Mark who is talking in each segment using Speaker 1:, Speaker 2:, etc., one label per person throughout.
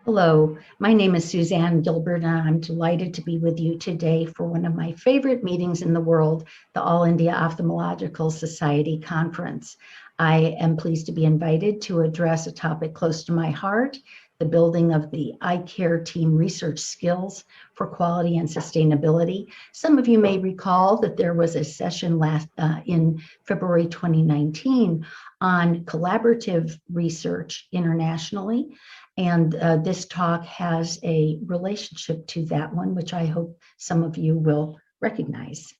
Speaker 1: Hello, my name is Suzanne Gilbert, and I'm delighted to be with you today for one of my favorite meetings in the world, the All India Ophthalmological Society Conference. I am pleased to be invited to address a topic close to my heart, the building of the eye care team research skills for quality and sustainability. Some of you may recall that there was a session in February 2019 on collaborative research internationally. And this talk has a relationship to that one, which I hope some of you will recognize.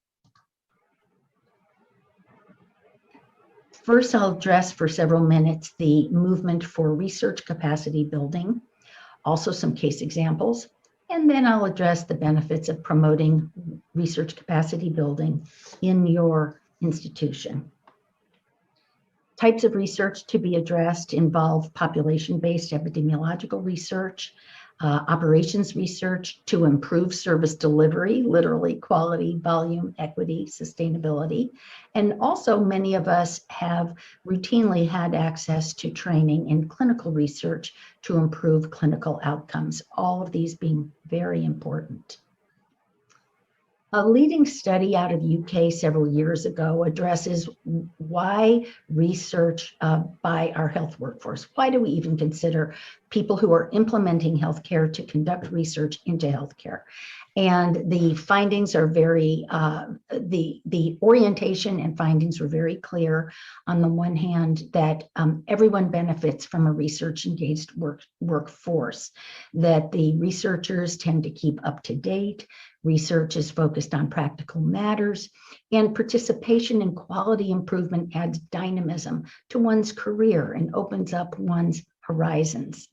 Speaker 1: First, I'll address for several minutes the movement for research capacity building, also some case examples, and then I'll address the benefits of promoting research capacity building in your institution. Types of research to be addressed involve population-based epidemiological research, operations research to improve service delivery, literally quality, volume, equity, sustainability. And also many of us have routinely had access to training in clinical research to improve clinical outcomes, all of these being very important. A leading study out of UK several years ago addresses why research by our health workforce. Why do we even consider people who are implementing healthcare to conduct research into healthcare? And the findings are the orientation and findings were very clear. On the one hand, that everyone benefits from a research engaged workforce, that the researchers tend to keep up to date, research is focused on practical matters, and participation in quality improvement adds dynamism to one's career and opens up one's horizons.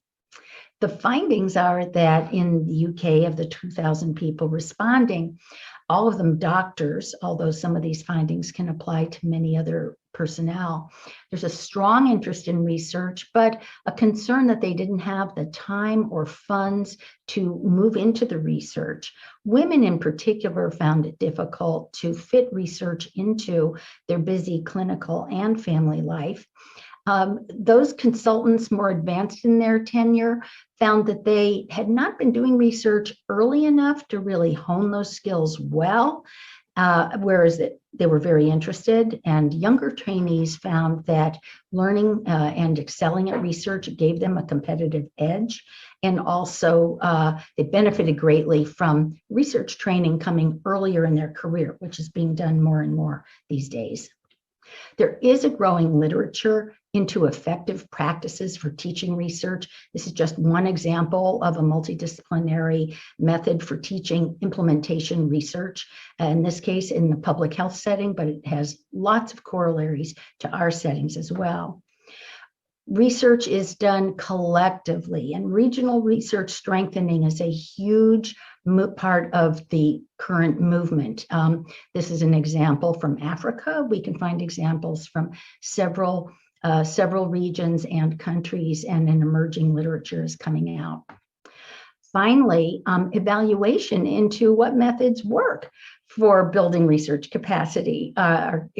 Speaker 1: The findings are that in the UK, of the 2,000 people responding, all of them doctors, although some of these findings can apply to many other personnel. There's a strong interest in research, but a concern that they didn't have the time or funds to move into the research. Women in particular found it difficult to fit research into their busy clinical and family life. Those consultants more advanced in their tenure found that they had not been doing research early enough to really hone those skills well, whereas they were very interested, and younger trainees found that learning and excelling at research gave them a competitive edge, and also they benefited greatly from research training coming earlier in their career, which is being done more and more these days. There is a growing literature into effective practices for teaching research. This is just one example of a multidisciplinary method for teaching implementation research, in this case in the public health setting, but it has lots of corollaries to our settings as well. Research is done collectively, and regional research strengthening is a huge part of the current movement. This is an example from Africa. We can find examples from several regions and countries, and an emerging literature is coming out. Finally, evaluation into what methods work for building research capacity are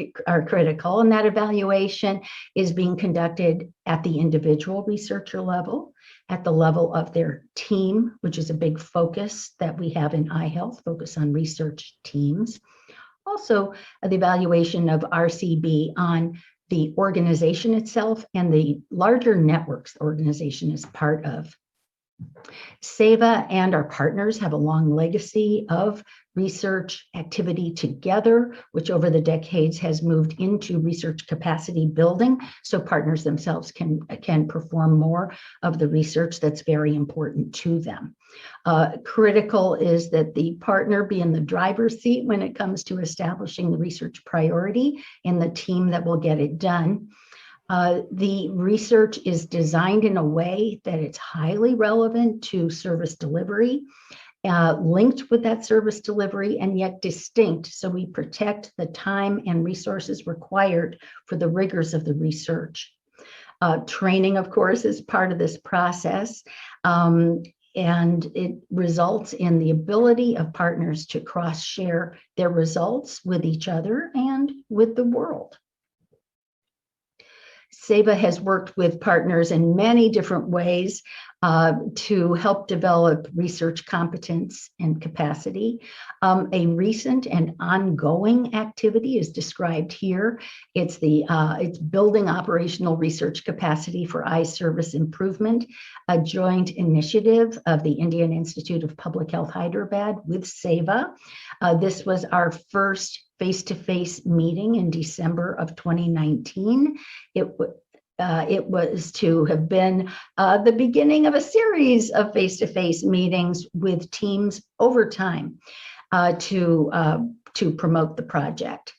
Speaker 1: critical, and that evaluation is being conducted at the individual researcher level, at the level of their team, which is a big focus that we have in eye health, focus on research teams. Also, the evaluation of RCB on the organization itself and the larger networks the organization is part of. SEVA and our partners have a long legacy of research activity together, which over the decades has moved into research capacity building, so partners themselves can perform more of the research that's very important to them. Critical is that the partner be in the driver's seat when it comes to establishing the research priority and the team that will get it done. The research is designed in a way that it's highly relevant to service delivery, linked with that service delivery, and yet distinct, so we protect the time and resources required for the rigors of the research. Training, of course, is part of this process, and it results in the ability of partners to cross-share their results with each other and with the world. SEVA has worked with partners in many different ways to help develop research competence and capacity. A recent and ongoing activity is described here. It's building operational research capacity for eye service improvement, a joint initiative of the Indian Institute of Public Health Hyderabad with SEVA. This was our first face-to-face meeting in December of 2019. It was to have been the beginning of a series of face-to-face meetings with teams over time to promote the project.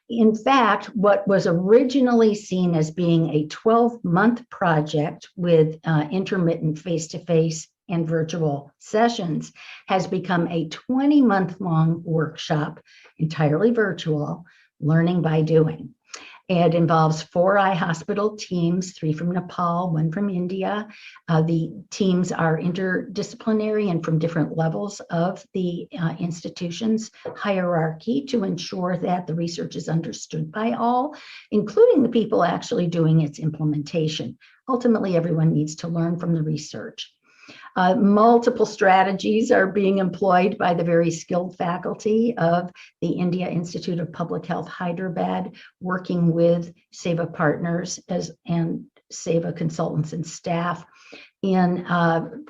Speaker 1: In fact, what was originally seen as being a 12-month project with intermittent face-to-face and virtual sessions has become a 20-month-long workshop, entirely virtual, learning by doing. It involves 4 eye hospital teams, 3 from Nepal, 1 from India. The teams are interdisciplinary and from different levels of the institution's hierarchy to ensure that the research is understood by all, including the people actually doing its implementation. Ultimately, everyone needs to learn from the research. Multiple strategies are being employed by the very skilled faculty of the India Institute of Public Health Hyderabad, working with SEVA partners and SEVA consultants and staff in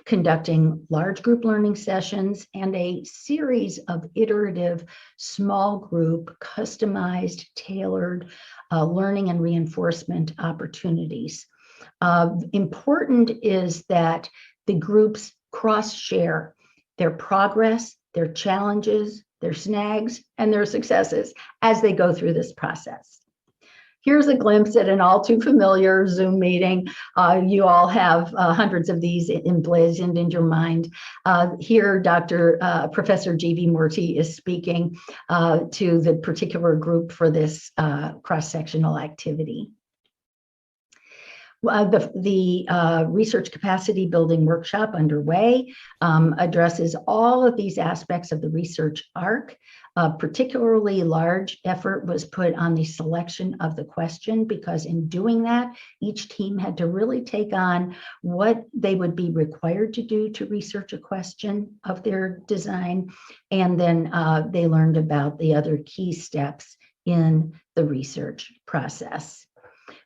Speaker 1: conducting large group learning sessions and a series of iterative small group, customized, tailored learning and reinforcement opportunities. Important is that the groups cross-share their progress, their challenges, their snags, and their successes as they go through this process. Here's a glimpse at an all too familiar Zoom meeting. You all have hundreds of these emblazoned in your mind. Here, Professor G.V. Murthy is speaking to the particular group for this cross-sectional activity. The research capacity building workshop underway addresses all of these aspects of the research arc. Particularly large effort was put on the selection of the question, because in doing that, each team had to really take on what they would be required to do to research a question of their design. And then they learned about the other key steps in the research process.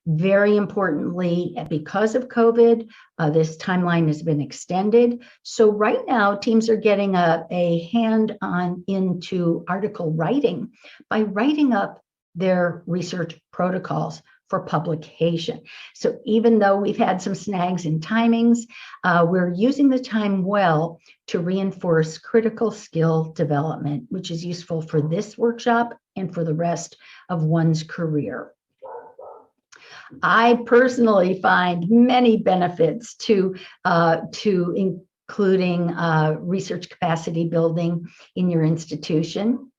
Speaker 1: Very importantly, because of COVID, this timeline has been extended. So right now, teams are getting a hand on into article writing by writing up their research protocols for publication. So even though we've had some snags in timings, we're using the time well to reinforce critical skill development, which is useful for this workshop and for the rest of one's career. I personally find many benefits to including research capacity building in your institution.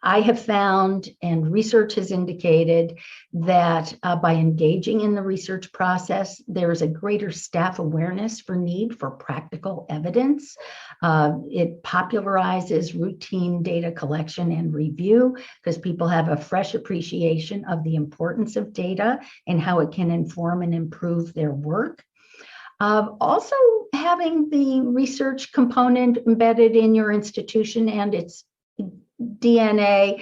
Speaker 1: I have found, and research has indicated, that by engaging in the research process, there is a greater staff awareness for need for practical evidence. It popularizes routine data collection and review, because people have a fresh appreciation of the importance of data and how it can inform and improve their work. Also, having the research component embedded in your institution and its DNA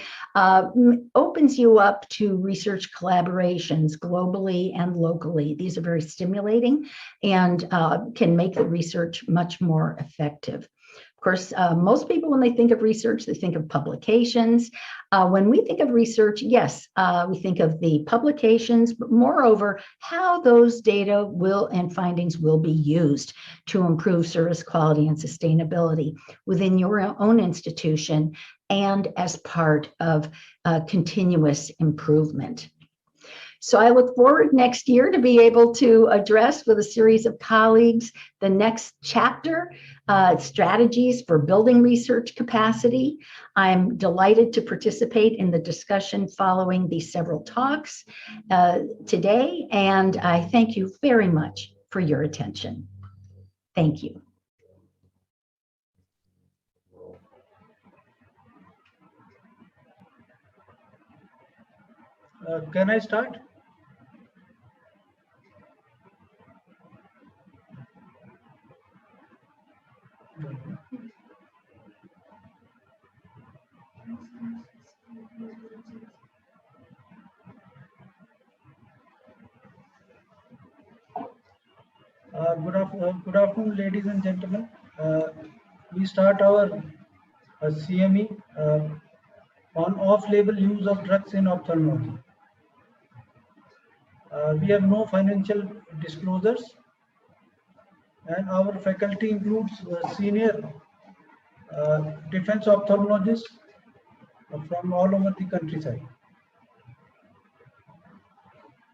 Speaker 1: opens you up to research collaborations globally and locally. These are very stimulating and can make the research much more effective. Of course, most people, when they think of research, they think of publications. When we think of research, yes, we think of the publications, but moreover, how those data and findings will be used to improve service quality and sustainability within your own institution and as part of continuous improvement. So I look forward next year to be able to address with a series of colleagues the next chapter, strategies for building research capacity. I'm delighted to participate in the discussion following these several talks today, and I thank you very much for your attention. Thank you.
Speaker 2: Can I start? Good afternoon, ladies and gentlemen. We start our CME on off-label use of drugs in ophthalmology. We have no financial disclosures, and our faculty includes senior defense ophthalmologists from all over the countryside.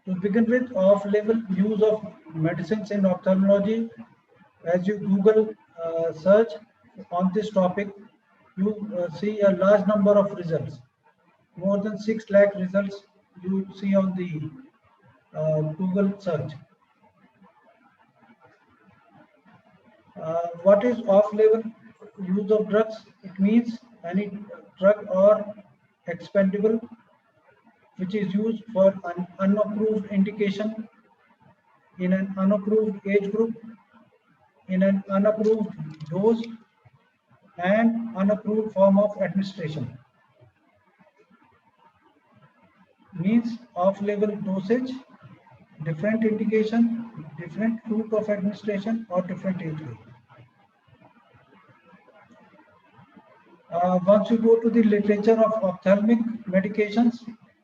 Speaker 2: To begin with, off-label use of medicines in ophthalmology, as you Google search on this topic, you see a large number of results. More than 6 lakh results you see on the Google search. What is off-label use of drugs? It means any drug or expendable which is used for an unapproved indication in an unapproved age group, in an unapproved dose, and unapproved form of administration. Means off-label dosage, different indication, different route of administration, or different age group. Once you go to the literature of ophthalmic medications,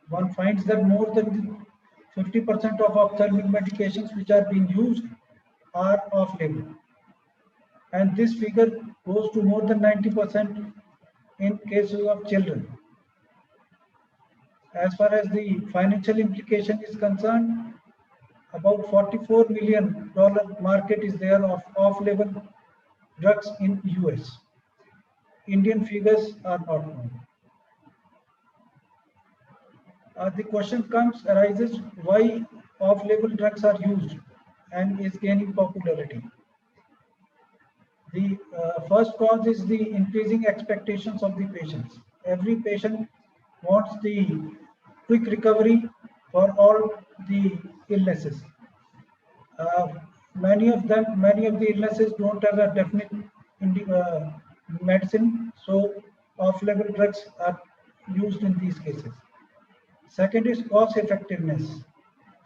Speaker 2: one finds that more than 50% of ophthalmic medications which are being used are off-label. And this figure goes to more than 90% in cases of children. As far as the financial implication is concerned, about $44 million market is there of off-label drugs in US. Indian figures are not known. The question arises why off-label drugs are used and is gaining popularity. The first cause is the increasing expectations of the patients. Every patient wants the quick recovery for all the illnesses. Many of the illnesses don't have a definite medicine, so off-label drugs are used in these cases. Second is cost effectiveness.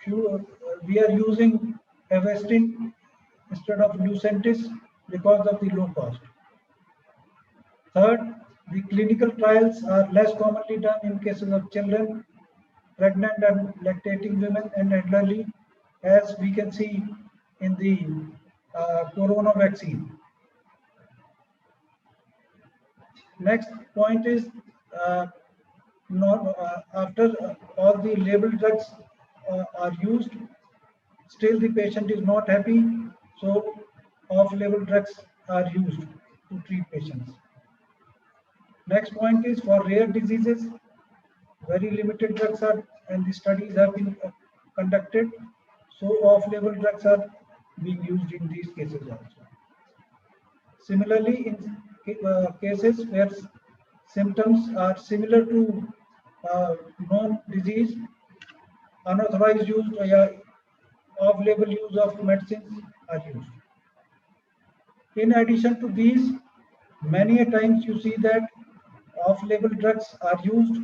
Speaker 2: We are using Avastin instead of Lucentis because of the low cost. Third, the clinical trials are less commonly done in cases of children, pregnant and lactating women, and elderly, as we can see in the corona vaccine. Next point is after all the labeled drugs are used, still the patient is not happy, so off-label drugs are used to treat patients. Next point is for rare diseases, very limited drugs are and the studies have been conducted, so off-label drugs are being used in these cases also. Similarly, in cases where symptoms are similar to known disease, unauthorized use or off-label use of medicines are used. In addition to these, many a times you see that off-label drugs are used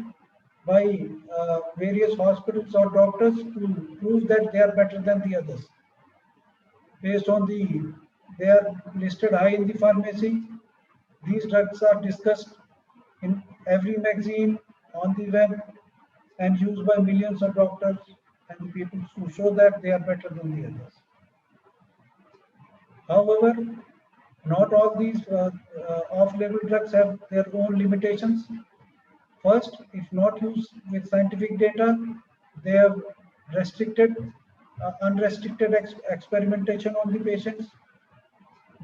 Speaker 2: by various hospitals or doctors to prove that they are better than the others. Based on they are listed high in the pharmacy. These drugs are discussed in every magazine, on the web, and used by millions of doctors and the people to show that they are better than the others. However, not all these off-label drugs have their own limitations. First, if not used with scientific data, they have unrestricted experimentation on the patients.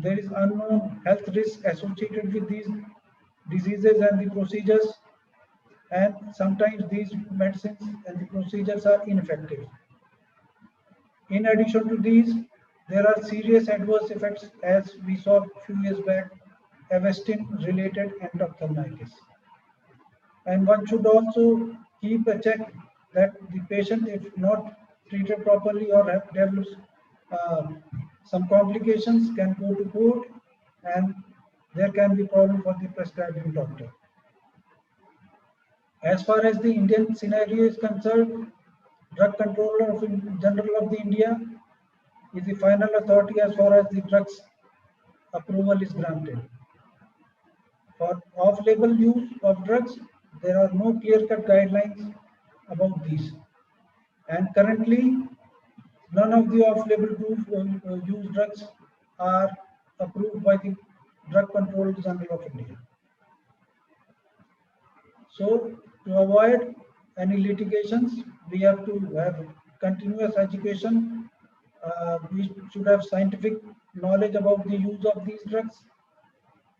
Speaker 2: There is unknown health risk associated with these diseases and the procedures, and sometimes these medicines and the procedures are ineffective. In addition to these, there are serious adverse effects, as we saw a few years back, Avastin-related endophthalmitis. And one should also keep a check that the patient, if not treated properly or develops some complications, can go to court and there can be problem for the prescribing doctor. As far as the Indian scenario is concerned, Drug Controller of General of the India is the final authority as far as the drugs approval is granted. For off-label use of drugs, there are no clear-cut guidelines about these. And currently, none of the off-label use drugs are approved by the Drug Controller General of India. So, to avoid any litigations, we have to have continuous education. We should have scientific knowledge about the use of these drugs.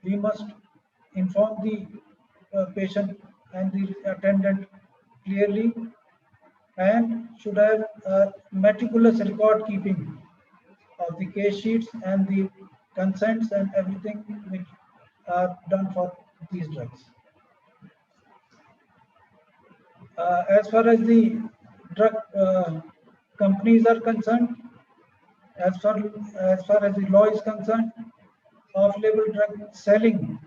Speaker 2: We must inform the patient and the attendant clearly, and should have meticulous record keeping of the case sheets and the consents and everything which are done for these drugs. As far as the drug companies are concerned, as far as the law is concerned, off-label drug selling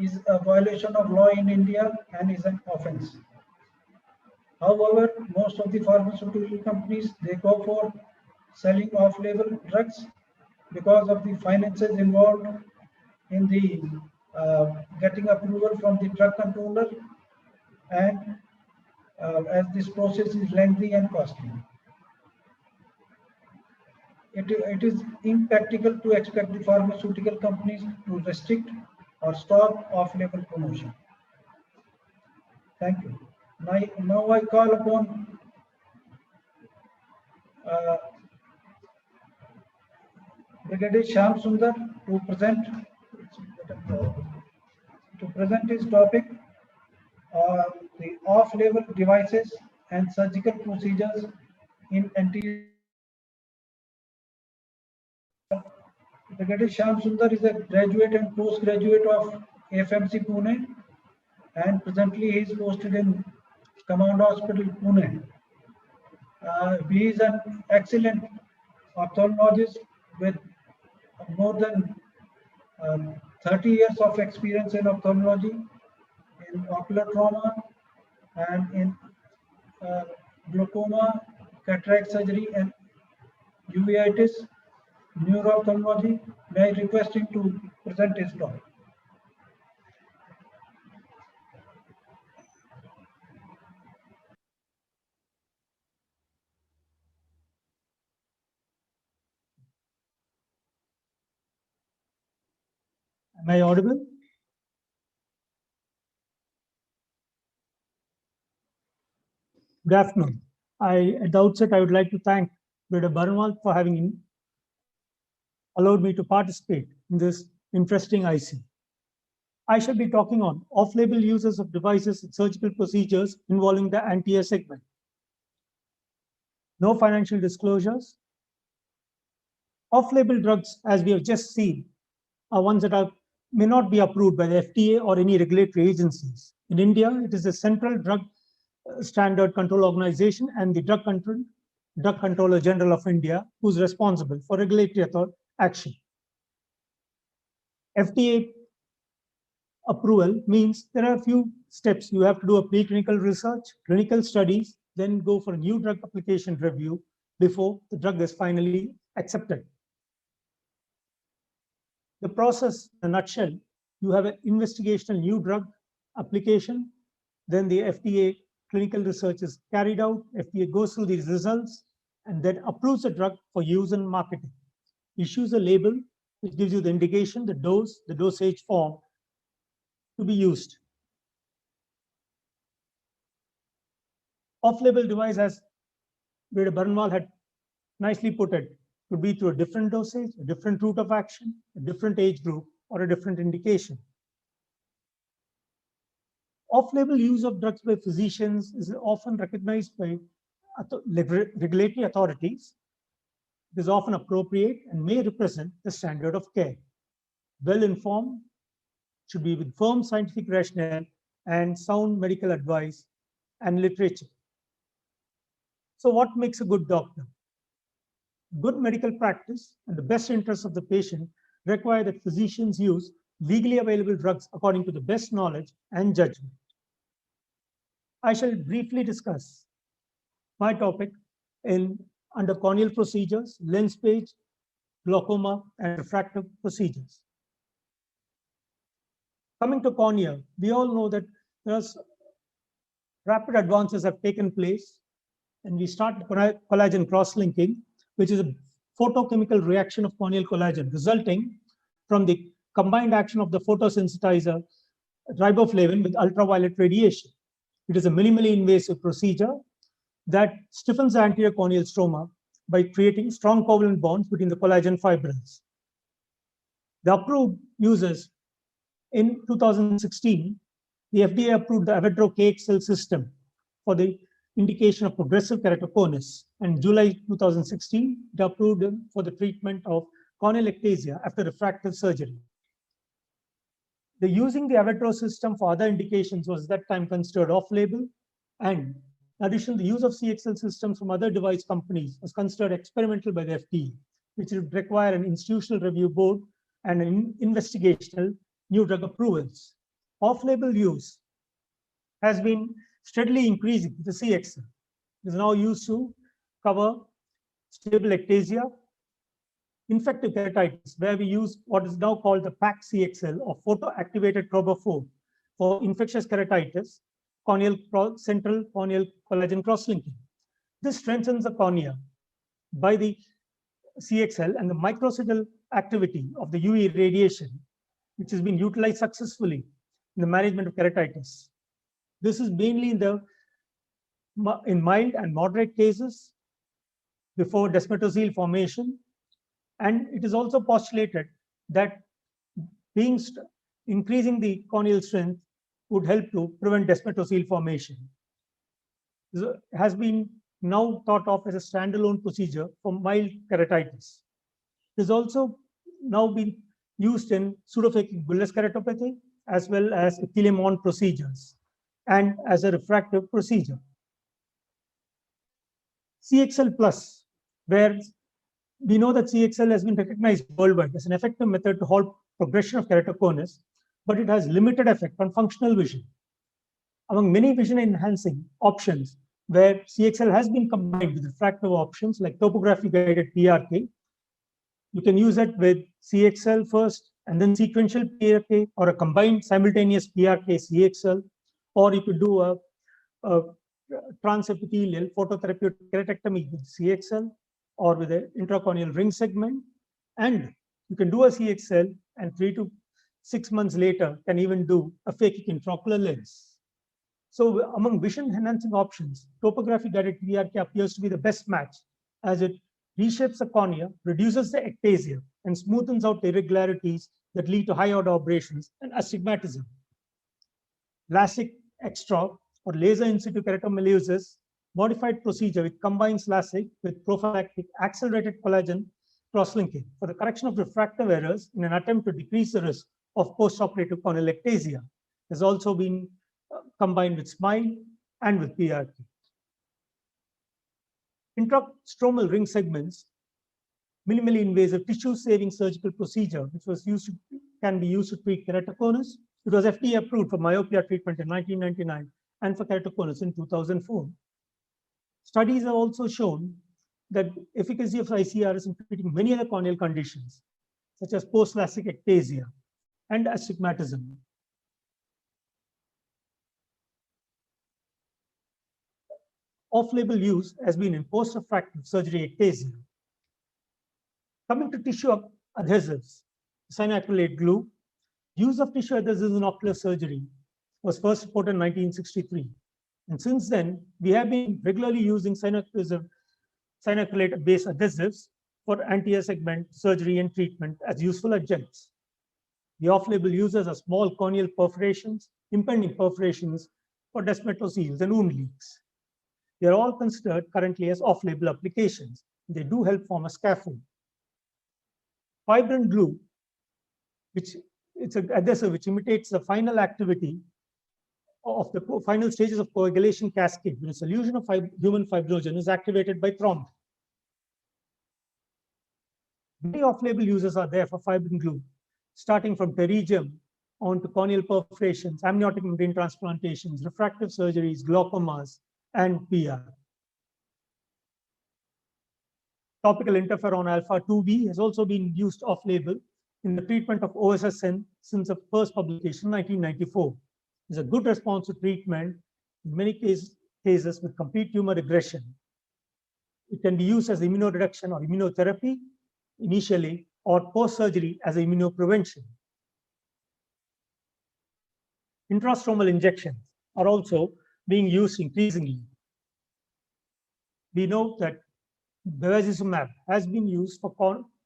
Speaker 2: is a violation of law in India and is an offense. However, most of the pharmaceutical companies, they go for selling off-label drugs because of the finances involved in the getting approval from the drug controller, and as this process is lengthy and costly. It is impractical to expect the pharmaceutical companies to restrict or stop off-label promotion. Thank you. Now I call upon Brigadier Shyam Sundar to present his topic on the off-label devices and surgical procedures in anterior. Brigadier Shyam Sundar is a graduate and postgraduate of FMC Pune, and presently he is posted in Command Hospital Pune. He is an excellent ophthalmologist with more than 30 years of experience in ophthalmology, in ocular trauma, and in glaucoma, cataract surgery, and uveitis, neuro-ophthalmology. May I request him to present his talk?
Speaker 3: Am I audible? Good afternoon. At the outset, I would like to thank Dr. Barnwal for having allowed me to participate in this interesting IC. I shall be talking on off-label uses of devices in surgical procedures involving the anterior segment. No financial disclosures. Off-label drugs, as we have just seen, are ones that may not be approved by the FDA or any regulatory agencies. In India, it is the Central Drug Standard Control Organization and the Drug Controller General of India who is responsible for regulatory action. FDA approval means there are a few steps. You have to do a preclinical research, clinical studies, then go for a new drug application review before the drug is finally accepted. The process, in a nutshell, you have an investigational new drug application, then the FDA clinical research is carried out, FDA goes through these results, and then approves the drug for use and marketing. Issues a label which gives you the indication, the dose, the dosage form to be used. Off-label device, as Dr. Barnwal had nicely put it, could be through a different dosage, a different route of action, a different age group, or a different indication. Off-label use of drugs by physicians is often recognized by regulatory authorities. It is often appropriate and may represent the standard of care. Well-informed, should be with firm scientific rationale and sound medical advice and literature. So what makes a good doctor? Good medical practice and the best interests of the patient require that physicians use legally available drugs according to the best knowledge and judgment. I shall briefly discuss my topic under corneal procedures, lens page, glaucoma, and refractive procedures. Coming to cornea, we all know that there's rapid advances have taken place, and we start collagen cross-linking, which is a photochemical reaction of corneal collagen resulting from the combined action of the photosensitizer riboflavin with ultraviolet radiation. It is a minimally invasive procedure that stiffens the anterior corneal stroma by creating strong covalent bonds between the collagen fibrils. The approved uses in 2016, the FDA approved the Avedro KXL system for the indication of progressive keratoconus. And in July 2016, it approved for the treatment of corneal ectasia after refractive surgery. The using the Avedro system for other indications was at that time considered off-label, and in addition, the use of CXL systems from other device companies was considered experimental by the FDA, which would require an institutional review board and an investigational new drug approvals. Off-label use has been steadily increasing with the CXL. It is now used to cover stable ectasia, infective keratitis, where we use what is now called the PAC CXL or photoactivated trophophore for infectious keratitis, central corneal collagen cross-linking. This strengthens the cornea by the CXL and the microcidal activity of the UV radiation, which has been utilized successfully in the management of keratitis. This is mainly in mild and moderate cases before desmetoscele formation. And it is also postulated that increasing the corneal strength would help to prevent desmetoscele formation. This has been now thought of as a standalone procedure for mild keratitis. It has also now been used in pseudophakic bullous keratopathy as well as Thiele-Mond procedures and as a refractive procedure. CXL Plus, where we know that CXL has been recognized worldwide as an effective method to halt progression of keratoconus, but it has limited effect on functional vision. Among many vision enhancing options where CXL has been combined with refractive options like topography guided PRK, you can use it with CXL first and then sequential PRK or a combined simultaneous PRK CXL, or you could do a transepithelial phototherapeutic keratectomy with CXL or with an intracorneal ring segment. And you can do a CXL and 3 to 6 months later can even do a phakic intraocular lens. So among vision enhancing options, topography guided PRK appears to be the best match as it reshapes the cornea, reduces the ectasia, and smoothens out the irregularities that lead to high order aberrations and astigmatism. LASIK extra or laser in situ keratomileusis modified procedure which combines LASIK with prophylactic accelerated collagen cross-linking for the correction of refractive errors in an attempt to decrease the risk of postoperative corneal ectasia has also been combined with SMILE and with PRK. Intrastromal ring segments, minimally invasive tissue-saving surgical procedure, which was can be used to treat keratoconus. It was FDA approved for myopia treatment in 1999 and for keratoconus in 2004. Studies have also shown that efficacy of ICRS in treating many other corneal conditions, such as post-LASIK ectasia and astigmatism. Off-label use has been in post-refractive surgery ectasia. Coming to tissue adhesives, cyanoacrylate glue, use of tissue adhesives in ocular surgery was first reported in 1963. And since then, we have been regularly using cyanoacrylate-based adhesives for anterior segment surgery and treatment as useful adjuncts. The off-label uses are small corneal perforations, impending perforations for desmetosceles and wound leaks. They are all considered currently as off-label applications. They do help form a scaffold. Fibrin glue, which it's an adhesive which imitates the final activity of the final stages of coagulation cascade when a solution of human fibrogen is activated by thrombin. Many off-label uses are there for fibrin glue, starting from pterygium on to corneal perforations, amniotic membrane transplantations, refractive surgeries, glaucomas, and PR. Topical interferon alpha 2B has also been used off-label in the treatment of OSSN since the first publication in 1994. It's a good response to treatment in many cases with complete tumor regression. It can be used as immunoreduction or immunotherapy initially, or post-surgery as immunoprevention. Intrastromal injections are also being used increasingly. We know that bevacizumab has been used for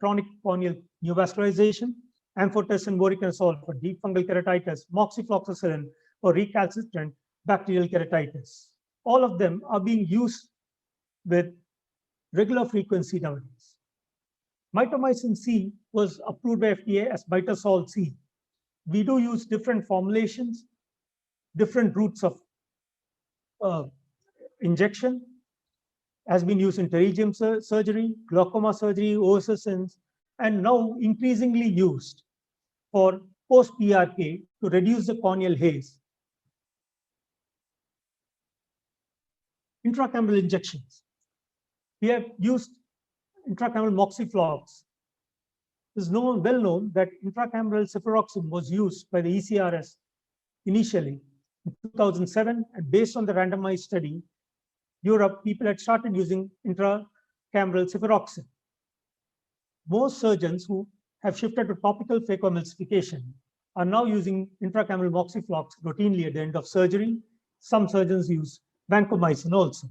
Speaker 3: chronic corneal neovascularization, amphotericin voriconazole for deep fungal keratitis, moxifloxacillin for recalcitrant bacterial keratitis. All of them are being used with regular frequency nowadays. Mitomycin C was approved by FDA as Mitosol C. We do use different formulations, different routes of injection, has been used in pterygium surgery, glaucoma surgery, OSSNs, and now increasingly used for post-PRK to reduce the corneal haze. Intracameral injections. We have used intracameral moxiflox. It is well known that intracameral cefuroxime was used by the ECRS initially in 2007, and based on the randomized study, Europe, people had started using intracameral cefuroxime. Most surgeons who have shifted to topical phacoemulsification are now using intracameral moxiflox routinely at the end of surgery. Some surgeons use vancomycin also.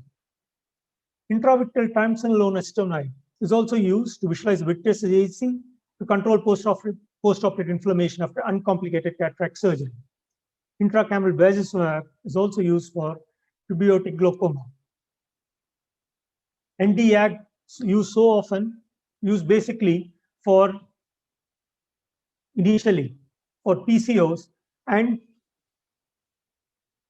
Speaker 3: Intravitreal triamcinolone acetonide is also used to visualize vitreous AAC to control post-operative inflammation after uncomplicated cataract surgery. Intracameral bevacizumab is also used for pubeotic glaucoma. Nd:YAG used so often, used basically for initially for PCOs, and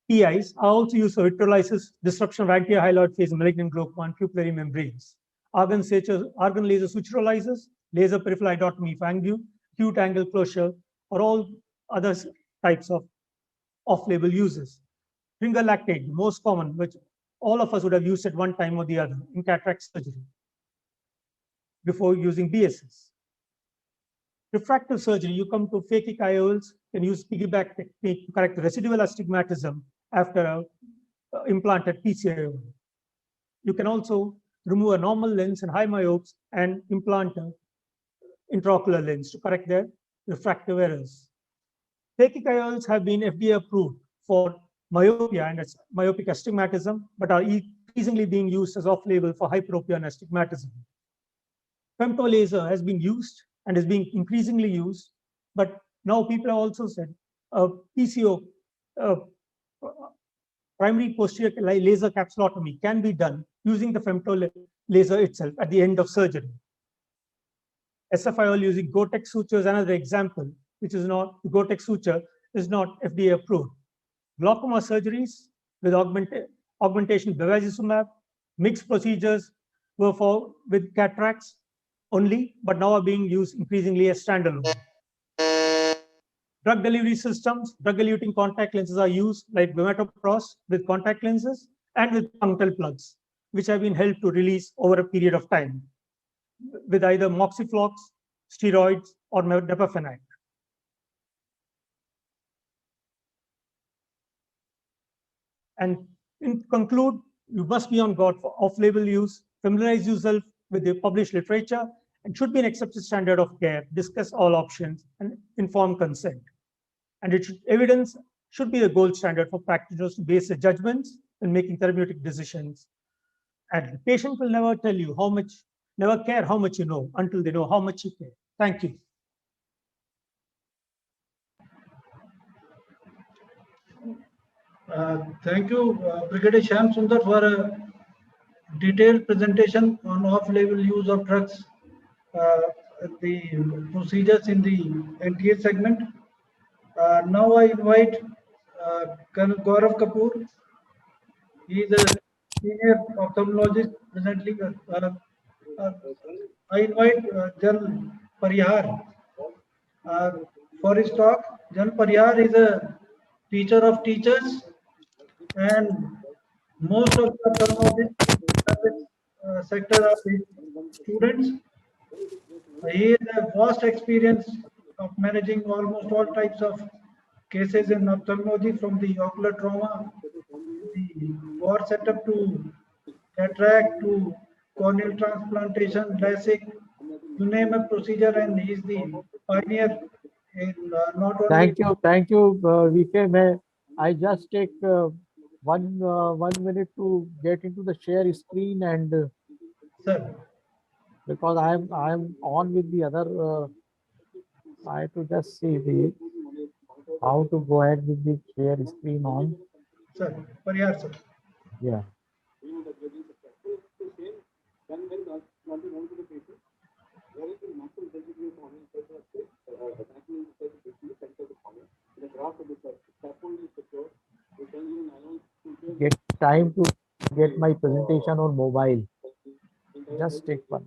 Speaker 3: PIs are also used for vitriolysis, disruption of anterior hyaloid phase, malignant glaucoma, and pupillary membranes. Argon laser suturalizers, laser peripheral iodotomy for acute angle closure, or all other types of off-label uses. Ringer lactate, the most common, which all of us would have used at one time or the other in cataract surgery before using BSS. Refractive surgery, you come to phakic IOLs, can use piggyback technique to correct residual astigmatism after a implanted PCIOL. You can also remove a normal lens in high myopes and implant an intraocular lens to correct their refractive errors. Phakic IOLs have been FDA approved for myopia and myopic astigmatism, but are increasingly being used as off-label for hyperopia and astigmatism. Femtolaser has been used and is being increasingly used, but now people have also said PCO, primary posterior laser capsulotomy, can be done using the femtolaser itself at the end of surgery. SFIOL using Gore-Tex suture is another example, which is not, Gore-Tex suture is not FDA approved. Glaucoma surgeries with augmentation bevacizumab, mixed procedures were with cataracts only, but now are being used increasingly as standalone. Drug delivery systems, drug-eluting contact lenses are used like bimatoprost with contact lenses and with punctal plugs, which have been held to release over a period of time with either moxiflox, steroids, or dapafenite. And in conclude, you must be on guard for off-label use, familiarize yourself with the published literature, and should be an accepted standard of care, discuss all options, and inform consent. And evidence should be the gold standard for practitioners to base their judgments when making therapeutic decisions. And the patient will never tell you how much, never care how much you know until they know how much you care. Thank you.
Speaker 2: Thank you, Brigadier Shyam Sundar, for a detailed presentation on off-label use of drugs, the procedures in the NTA segment. Now I invite Colonel Gaurav Kapoor. He is a senior ophthalmologist presently. I invite General Parihar. for his talk. Jan Pariyar is a teacher of teachers, and most of the ophthalmology sector are his students. He has a vast experience of managing almost all types of cases in ophthalmology, from the ocular trauma, the war setup, to cataract, to corneal transplantation, LASIK, you name a procedure, and he is the pioneer in not only.
Speaker 4: Thank you, VK. I just take one minute to get into the share screen, and
Speaker 2: Sir,
Speaker 4: because I'm on with the other, I have to just see the how to go ahead with the share screen on.
Speaker 2: sir, Pariyar, sir.
Speaker 4: Yeah. Get time to get my presentation on mobile. Just take one.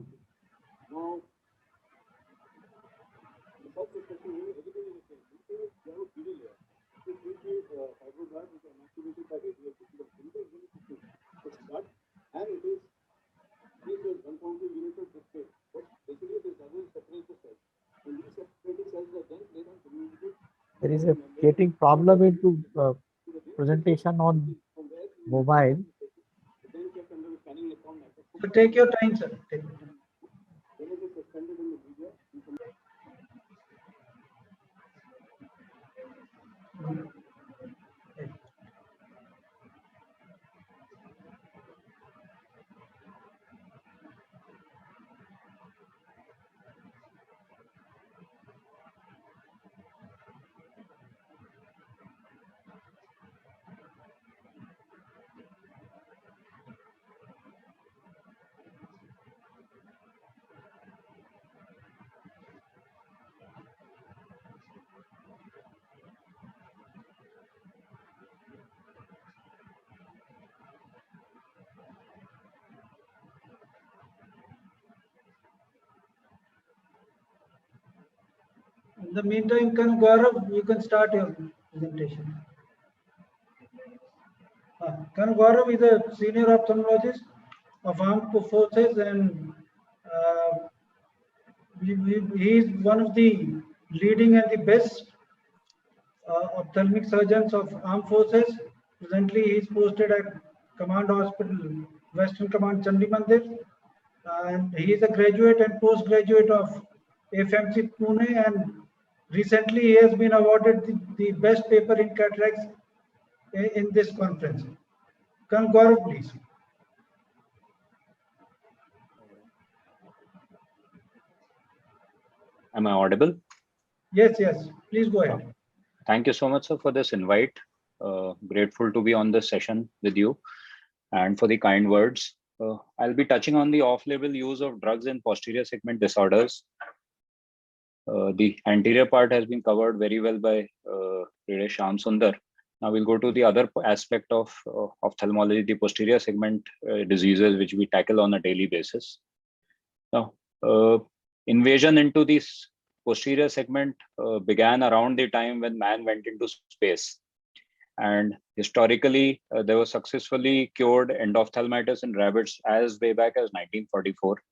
Speaker 4: There is a getting problem into presentation on mobile.
Speaker 2: So take your time, sir. Take your time. In the meantime, Gaurav, you can start your presentation. Gaurav is a senior ophthalmologist of armed forces, and he is one of the leading and the best ophthalmic surgeons of armed forces. Presently, he is posted at Command Hospital, Western Command, Chandimandir, and he is a graduate and postgraduate of FMC Pune, and recently he has been awarded the best paper in cataracts in this conference. Gaurav, please.
Speaker 5: Am I audible?
Speaker 2: Yes, yes. Please go ahead.
Speaker 5: Thank you so much, sir, for this invite. Grateful to be on this session with you and for the kind words. I'll be touching on the off-label use of drugs in posterior segment disorders. The anterior part has been covered very well by Hriday Shyamsundar. Now we'll go to the other aspect of ophthalmology, the posterior segment diseases, which we tackle on a daily basis. Now, invasion into this posterior segment began around the time when man went into space. And historically, they were successfully cured endophthalmitis in rabbits as way back as 1944.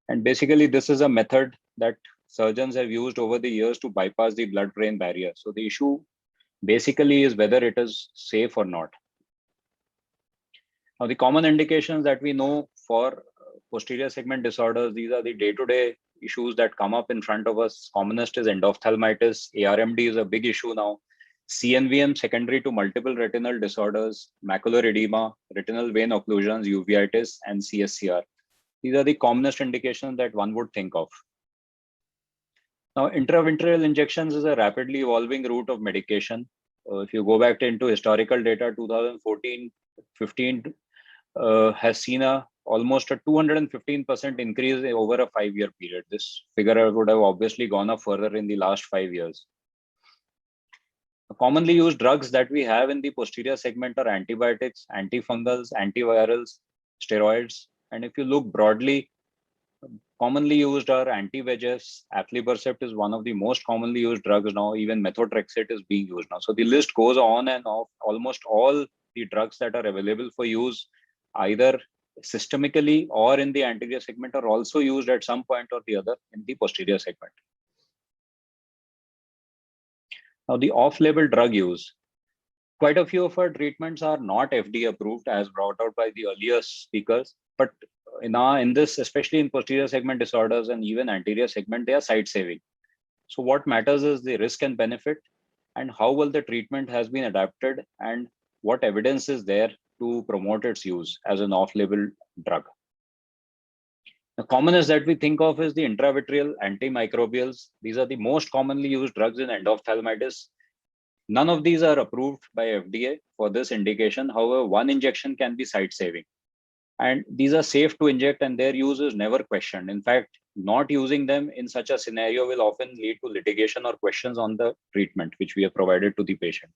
Speaker 5: And basically, this is a method that surgeons have used over the years to bypass the blood-brain barrier. So the issue basically is whether it is safe or not. Now, the common indications that we know for posterior segment disorders, these are the day-to-day issues that come up in front of us. Commonest is endophthalmitis. ARMD is a big issue now. CNVM secondary to multiple retinal disorders, macular edema, retinal vein occlusions, uveitis, and CSCR. These are the commonest indications that one would think of. Now, intravitreal injections is a rapidly evolving route of medication. If you go back into historical data, 2014-15 has seen almost a 215% increase over a 5-year period. This figure would have obviously gone up further in the last 5 years. Commonly used drugs that we have in the posterior segment are antibiotics, antifungals, antivirals, steroids. And if you look broadly, commonly used are anti-VEGFs. Aflibercept is one of the most commonly used drugs now. Even methotrexate is being used now. So the list goes on and on. Almost all the drugs that are available for use either systemically or in the anterior segment are also used at some point or the other in the posterior segment. Now, the off-label drug use. Quite a few of our treatments are not FDA approved, as brought out by the earlier speakers, but in this, especially in posterior segment disorders and even anterior segment, they are site-saving. So what matters is the risk and benefit, and how well the treatment has been adapted, and what evidence is there to promote its use as an off-label drug. The commonest that we think of is the intravitreal antimicrobials. These are the most commonly used drugs in endophthalmitis. None of these are approved by FDA for this indication. However, one injection can be site-saving. And these are safe to inject and their use is never questioned. In fact, not using them in such a scenario will often lead to litigation or questions on the treatment which we have provided to the patient.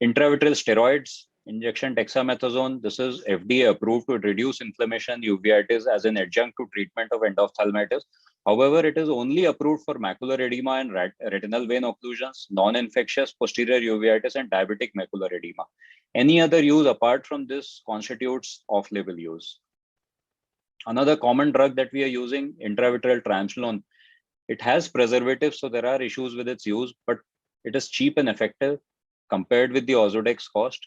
Speaker 5: Intravitreal steroids, injection dexamethasone. This is FDA approved to reduce inflammation, uveitis as an adjunct to treatment of endophthalmitis. However, it is only approved for macular edema and retinal vein occlusions, non-infectious posterior uveitis, and diabetic macular edema. Any other use apart from this constitutes off-label use. Another common drug that we are using, intravitreal triamcinolone. It has preservatives, so there are issues with its use, but it is cheap and effective compared with the Ozurdex cost.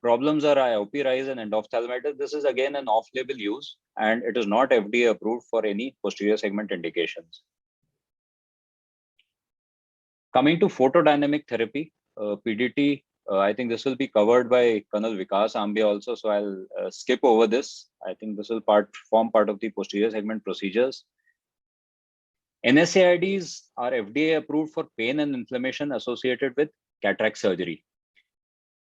Speaker 5: Problems are IOP rise and endophthalmitis. This is again an off-label use, and it is not FDA approved for any posterior segment indications. Coming to photodynamic therapy, PDT, I think this will be covered by Colonel Vikas Ambia also, so I'll skip over this. I think this will form part of the posterior segment procedures. NSAIDs are FDA approved for pain and inflammation associated with cataract surgery.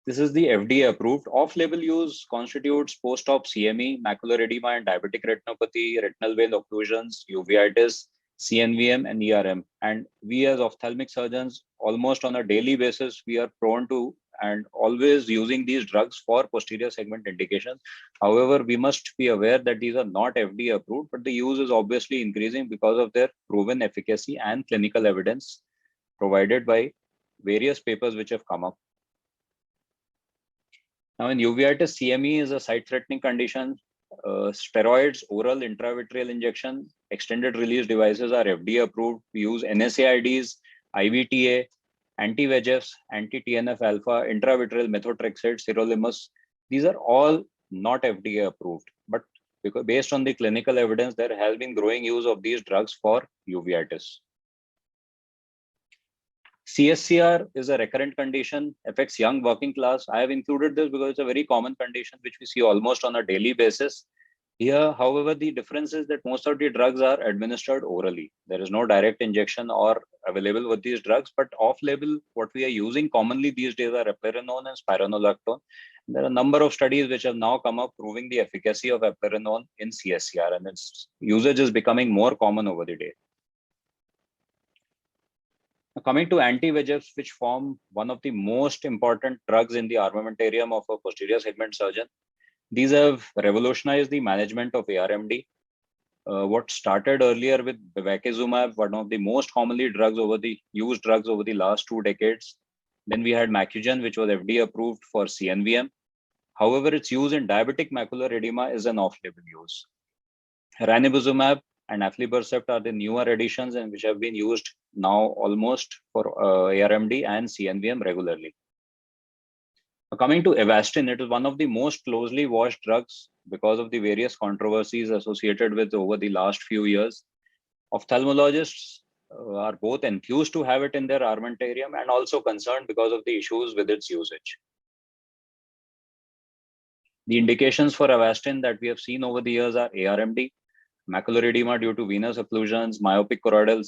Speaker 5: This is the FDA approved. Off-label use constitutes post-op CME, macular edema and diabetic retinopathy, retinal vein occlusions, uveitis, CNVM and ERM. And we as ophthalmic surgeons, almost on a daily basis, we are prone to and always using these drugs for posterior segment indications. However, we must be aware that these are not FDA approved, but the use is obviously increasing because of their proven efficacy and clinical evidence provided by various papers which have come up. Now, in uveitis, CME is a sight-threatening condition. Steroids, oral intravitreal injection, extended release devices are FDA approved. We use NSAIDs, IVTA, anti-VEGFs, anti-TNF alpha, intravitreal methotrexate, sirolimus. These are all not FDA approved, but because based on the clinical evidence, there has been growing use of these drugs for uveitis. CSCR is a recurrent condition, affects young working class. I have included this because it's a very common condition which we see almost on a daily basis. Here, however, the difference is that most of the drugs are administered orally. There is no direct injection or available with these drugs, but off-label, what we are using commonly these days are eplerenone and spironolactone. There are a number of studies which have now come up proving the efficacy of eplerenone in CSCR, and its usage is becoming more common over the day. Coming to anti-VEGFs, which form one of the most important drugs in the armamentarium of a posterior segment surgeon. These have revolutionized the management of ARMD. What started earlier with bevacizumab, one of the most commonly used drugs over the last 2 decades. Then we had Macugen, which was FDA approved for CNVM. However, its use in diabetic macular edema is an off-label use. Ranibizumab and aflibercept are the newer additions and which have been used now almost for ARMD and CNVM regularly. Coming to Avastin, it is one of the most closely watched drugs because of the various controversies associated with over the last few years. Ophthalmologists are both enthused to have it in their armamentarium and also concerned because of the issues with its usage. The indications for Avastin that we have seen over the years are ARMD, macular edema due to venous occlusions, myopic choroidal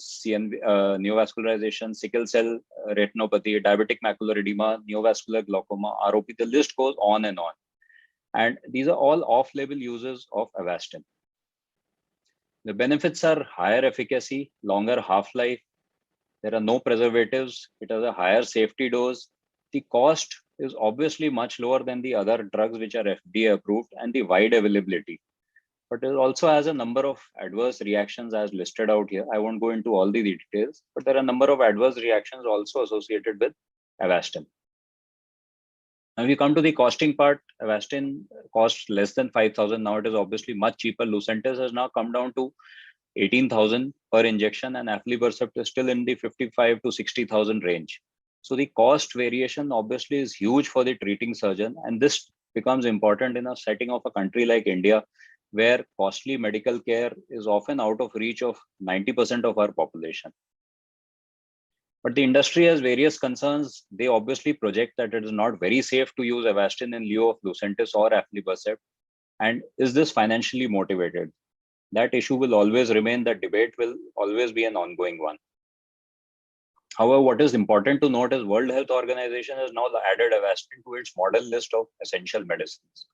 Speaker 5: neovascularization, sickle cell retinopathy, diabetic macular edema, neovascular glaucoma, ROP. The list goes on and on. And these are all off-label uses of Avastin. The benefits are higher efficacy, longer half-life. There are no preservatives. It has a higher safety dose. The cost is obviously much lower than the other drugs which are FDA approved, and the wide availability. but it also has a number of adverse reactions as listed out here. I won't go into all the details, but there are a number of adverse reactions also associated with Avastin. Now, if you come to the costing part, Avastin costs less than 5,000. Now it is obviously much cheaper. Lucentis has now come down to 18,000 per injection, and aflibercept is still in the 55 to 60,000 range. So the cost variation obviously is huge for the treating surgeon, and this becomes important in a setting of a country like India, where costly medical care is often out of reach of 90% of our population. But the industry has various concerns. They obviously project that it is not very safe to use Avastin in lieu of Lucentis or aflibercept. And is this financially motivated? That issue will always remain. That debate will always be an ongoing one. However, what is important to note is World Health Organization has now added Avastin to its model list of essential medicines.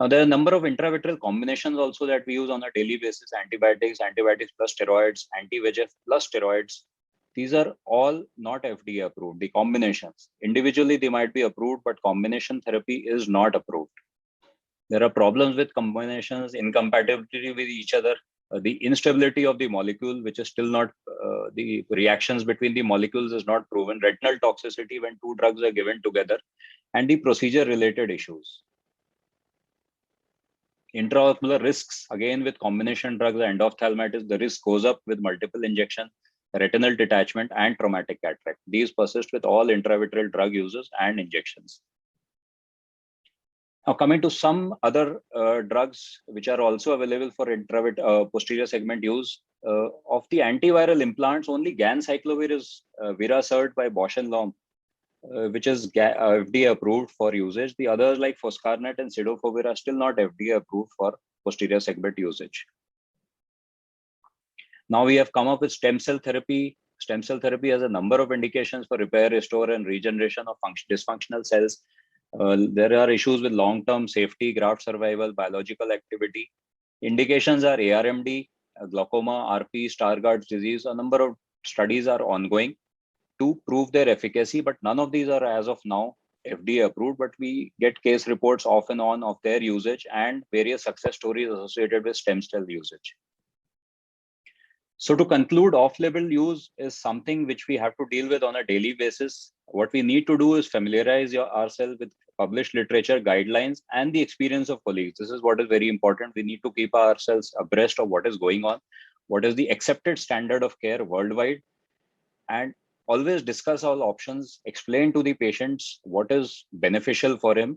Speaker 5: Now, there are a number of intravitreal combinations also that we use on a daily basis: antibiotics, antibiotics plus steroids, anti-VEGF plus steroids. These are all not FDA approved, the combinations. Individually, they might be approved, but combination therapy is not approved. There are problems with combinations, incompatibility with each other, the instability of the molecule, which is still not, the reactions between the molecules is not proven, retinal toxicity when two drugs are given together, and the procedure-related issues. Intraocular risks, again with combination drugs, endophthalmitis, the risk goes up with multiple injection, retinal detachment, and traumatic cataract. These persist with all intravitreal drug uses and injections. Now, coming to some other drugs which are also available for posterior segment use, of the antiviral implants, only ganciclovir is Viracert by Bausch & Lomb, which is FDA approved for usage. The others like Foscarnet and Cidofovir are still not FDA approved for posterior segment usage. Now we have come up with stem cell therapy. Stem cell therapy has a number of indications for repair, restore, and regeneration of dysfunctional cells. There are issues with long-term safety, graft survival, biological activity. Indications are ARMD, glaucoma, RP, Stargardt's disease. A number of studies are ongoing to prove their efficacy, but none of these are as of now FDA approved, but we get case reports off and on of their usage and various success stories associated with stem cell usage. So to conclude, off-label use is something which we have to deal with on a daily basis. What we need to do is familiarize ourselves with published literature, guidelines, and the experience of colleagues. This is what is very important. We need to keep ourselves abreast of what is going on, what is the accepted standard of care worldwide, and always discuss all options, explain to the patients what is beneficial for him,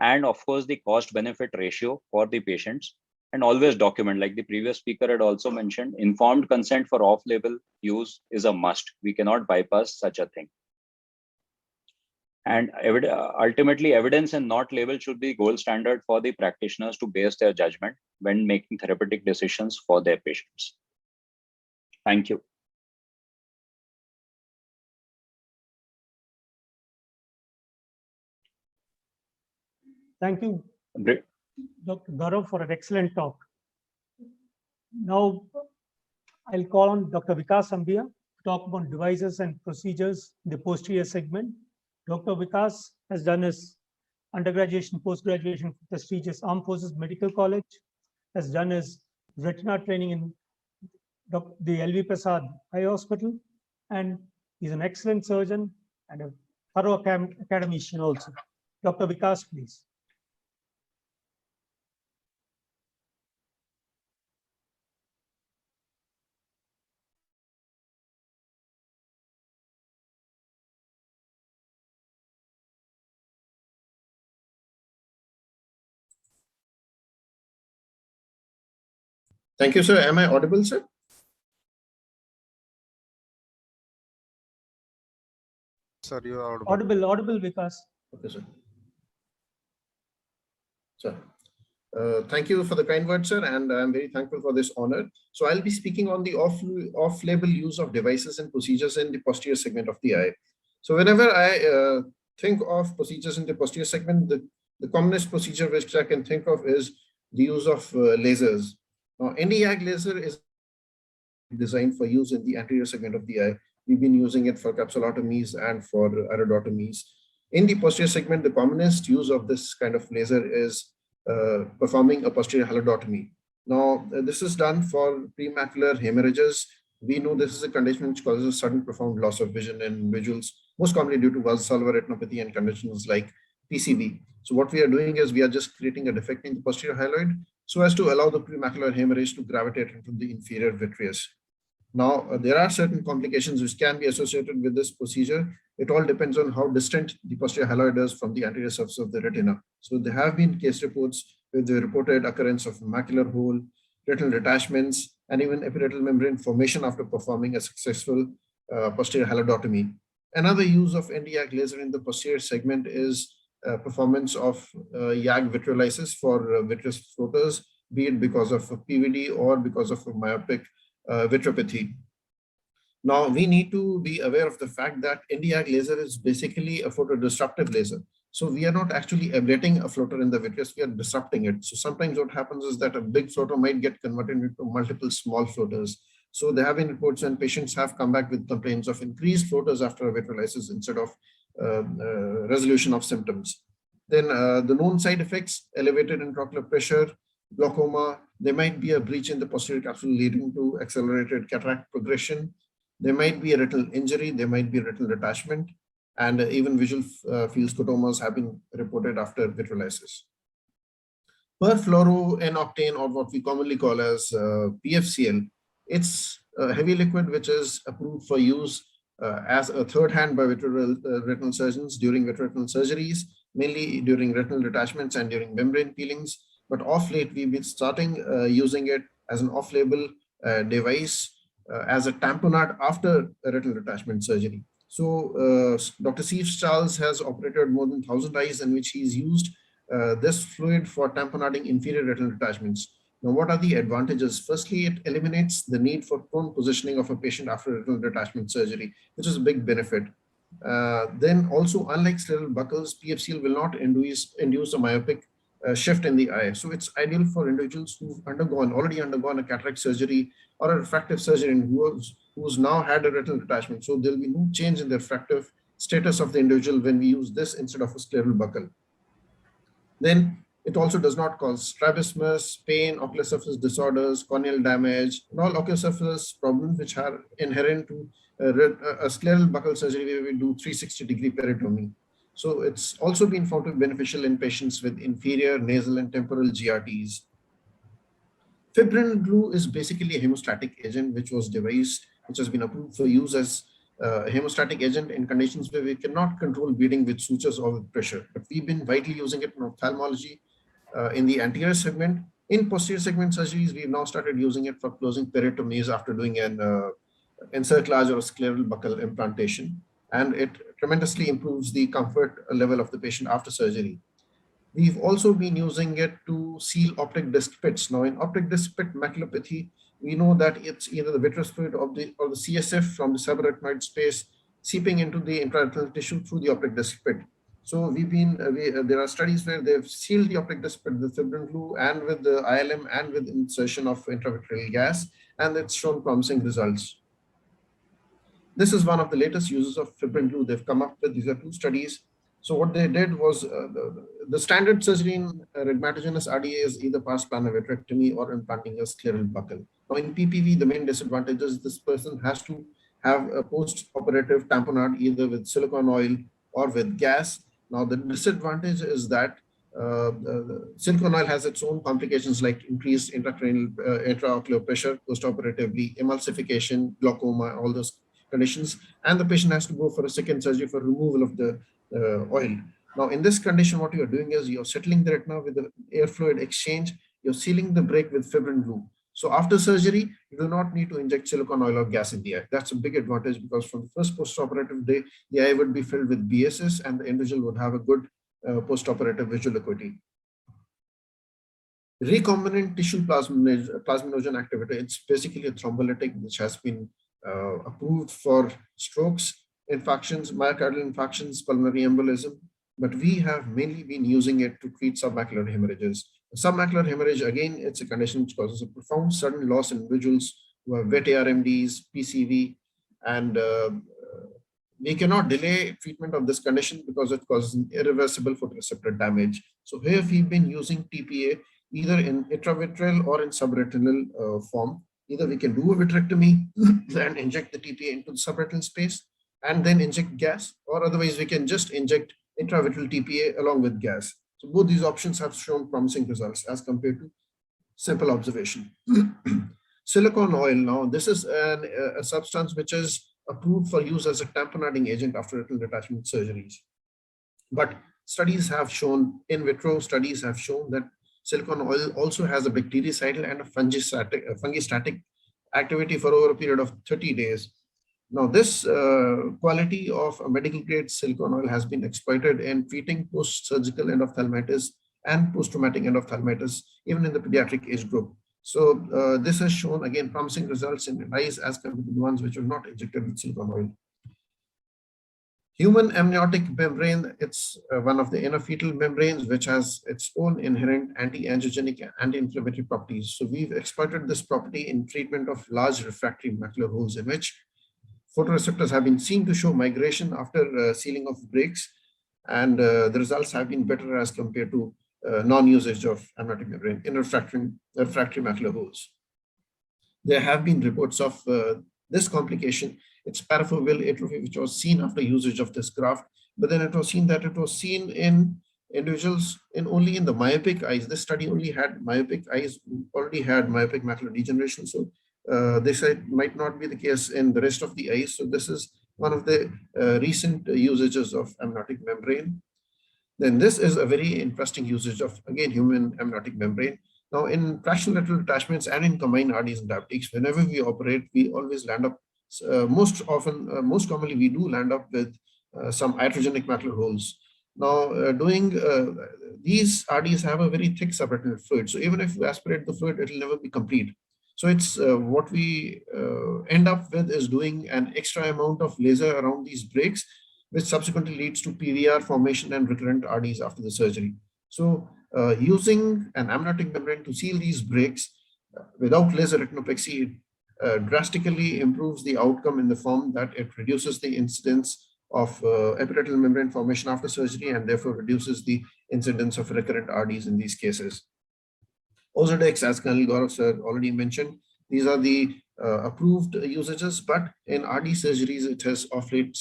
Speaker 5: and of course the cost benefit ratio for the patients, and always document. Like the previous speaker had also mentioned, informed consent for off-label use is a must. We cannot bypass such a thing. And ultimately, evidence and not label should be gold standard for the practitioners to base their judgment when making therapeutic decisions for their patients. Thank you.
Speaker 3: Thank you,
Speaker 5: Great.
Speaker 3: Dr. Gaurav, for an excellent talk. Now, I'll call on Dr. Vikas Ambia to talk about devices and procedures in the posterior segment. Dr. Vikas has done his undergraduation, post-graduation, prestigious Armed Forces Medical College, has done his retina training in the LV Prasad Eye Hospital, and he's an excellent surgeon and a thorough academician also. Dr. Vikas, please.
Speaker 6: Thank you, sir. Am I audible, sir?
Speaker 7: Sir, you are audible.
Speaker 3: Audible, Vikas.
Speaker 6: Okay, sir. Sir, thank you for the kind words, sir, and I'm very thankful for this honor. So I'll be speaking on the off-label use of devices and procedures in the posterior segment of the eye. So whenever I think of procedures in the posterior segment, the commonest procedure which I can think of is the use of lasers. Now, Nd:YAG laser is designed for use in the anterior segment of the eye. We've been using it for capsulotomies and for iridotomies. In the posterior segment, the commonest use of this kind of laser is performing a posterior halodotomy. Now, this is done for premacular hemorrhages. We know this is a condition which causes a sudden profound loss of vision in individuals, most commonly due to vasosalva retinopathy and conditions like PCV. So what we are doing is we are just creating a defect in the posterior hyaloid so as to allow the premacular hemorrhage to gravitate into the inferior vitreous. Now, there are certain complications which can be associated with this procedure. It all depends on how distant the posterior hyaloid is from the anterior surface of the retina. So there have been case reports with the reported occurrence of macular hole, retinal detachments, and even epiretinal membrane formation after performing a successful posterior halodotomy. Another use of Nd:YAG laser in the posterior segment is performance of YAG vitreolysis for vitreous floaters, be it because of a PVD or because of a myopic vitreopathy. Now, we need to be aware of the fact that Nd:YAG laser is basically a photodisruptive laser. So we are not actually ablating a floater in the vitreous, we are disrupting it. So sometimes what happens is that a big floater might get converted into multiple small floaters. So there have been reports and patients have come back with complaints of increased floaters after a vitreolysis instead of resolution of symptoms. Then the known side effects, elevated intraocular pressure, glaucoma, there might be a breach in the posterior capsule leading to accelerated cataract progression. There might be a retinal injury, there might be a retinal detachment, and even visual field scotomas have been reported after vitreolysis. Perfluorooctane, or what we commonly call as PFCl, it's a heavy liquid which is approved for use as a third hand by retinal surgeons during vitreoretinal surgeries, mainly during retinal detachments and during membrane peelings. But off late, we've been starting using it as an off-label device as a tamponade after a retinal detachment surgery. So Dr. Steve Charles has operated more than 1,000 eyes in which he's used this fluid for tamponading inferior retinal detachments. Now, what are the advantages? Firstly, it eliminates the need for prone positioning of a patient after retinal detachment surgery, which is a big benefit. Then also, unlike scleral buckles, PFCl will not induce a myopic shift in the eye. So it's ideal for individuals who've already undergone a cataract surgery or a refractive surgery and who's now had a retinal detachment. So there'll be no change in the refractive status of the individual when we use this instead of a scleral buckle. Then it also does not cause strabismus, pain, ocular surface disorders, corneal damage, and all ocular surface problems which are inherent to a scleral buckle surgery where we do 360-degree peritomy. So it's also been found to be beneficial in patients with inferior nasal and temporal GRTs. Fibrin glue is basically a hemostatic agent which was devised, which has been approved for use as a hemostatic agent in conditions where we cannot control bleeding with sutures or with pressure. But we've been widely using it in ophthalmology in the anterior segment. In posterior segment surgeries, we've now started using it for closing peritomies after doing an encerclage or scleral buccal implantation. And it tremendously improves the comfort level of the patient after surgery. We've also been using it to seal optic disc pits. Now, in optic disc pit maculopathy, we know that it's either the vitreous fluid or the CSF from the subarachnoid space seeping into the intraretinal tissue through the optic disc pit. So there are studies where they've sealed the optic disc pit with fibrin glue and with the ILM and with insertion of intravitreal gas, and it's shown promising results. This is one of the latest uses of fibrin glue they've come up with. These are 2 studies. So what they did was the standard surgery in rheumatogenic RDA is either pars plana vitrectomy or implanting a scleral buckle. Now in PPV, the main disadvantage is this person has to have a post-operative tamponade either with silicone oil or with gas. Now the disadvantage is that silicone oil has its own complications like increased intraocular pressure post-operatively, emulsification, glaucoma, all those conditions, and the patient has to go for a second surgery for removal of the oil. Now, in this condition, what you're doing is you're settling the retina with the air fluid exchange, you're sealing the break with fibrin glue. So after surgery, you do not need to inject silicone oil or gas in the eye. That's a big advantage because from the first post-operative day, the eye would be filled with BSS and the individual would have a good post-operative visual acuity. Recombinant tissue plasminogen activator, it's basically a thrombolytic which has been approved for strokes, infarctions, myocardial infarctions, pulmonary embolism, but we have mainly been using it to treat submacular hemorrhages. Submacular hemorrhage, again, it's a condition which causes a profound sudden loss in individuals who have wet ARMDs, PCV, and we cannot delay treatment of this condition because it causes irreversible photoreceptor damage. So here we've been using TPA either in intravitreal or in subretinal form. Either we can do a vitrectomy and inject the TPA into the subretinal space and then inject gas, or otherwise we can just inject intravitreal TPA along with gas. So both these options have shown promising results as compared to simple observation. Silicone oil, now this is a substance which is approved for use as a tamponading agent after retinal detachment surgeries. But studies have shown, in vitro studies have shown that silicone oil also has a bactericidal and a fungistatic activity for over a period of 30 days. Now, this quality of a medical grade silicone oil has been exploited in treating post-surgical endophthalmitis and post-traumatic endophthalmitis, even in the pediatric age group. So this has shown again promising results in eyes as compared to the ones which were not injected with silicone oil. Human amniotic membrane, it's one of the inner fetal membranes which has its own inherent anti-angiogenic and anti-inflammatory properties. So we've exploited this property in treatment of large refractory macular holes in which photoreceptors have been seen to show migration after sealing of breaks, and the results have been better as compared to non-usage of amniotic membrane in refractory macular holes. There have been reports of this complication. It's parafoveal atrophy, which was seen after usage of this graft, but then it was seen that it was seen in individuals only in the myopic eyes. This study only had myopic eyes, already had myopic macular degeneration. So this might not be the case in the rest of the eyes. So this is one of the recent usages of amniotic membrane. Then this is a very interesting usage of, again, human amniotic membrane. Now, in fractional retinal detachments and in combined RDs and diabetics, whenever we operate, we always land up, most commonly, we do land up with some iatrogenic macular holes. Now, these RDs have a very thick subretinal fluid. So even if you aspirate the fluid, it will never be complete. So it's what we end up with is doing an extra amount of laser around these breaks, which subsequently leads to PVR formation and recurrent RDs after the surgery. So using an amniotic membrane to seal these breaks without laser retinopexy drastically improves the outcome in the form that it reduces the incidence of epiretinal membrane formation after surgery and therefore reduces the incidence of recurrent RDs in these cases. Ozurdex, as Colonel Gaurav sir already mentioned, these are the approved usages, but in RD surgeries, it has of late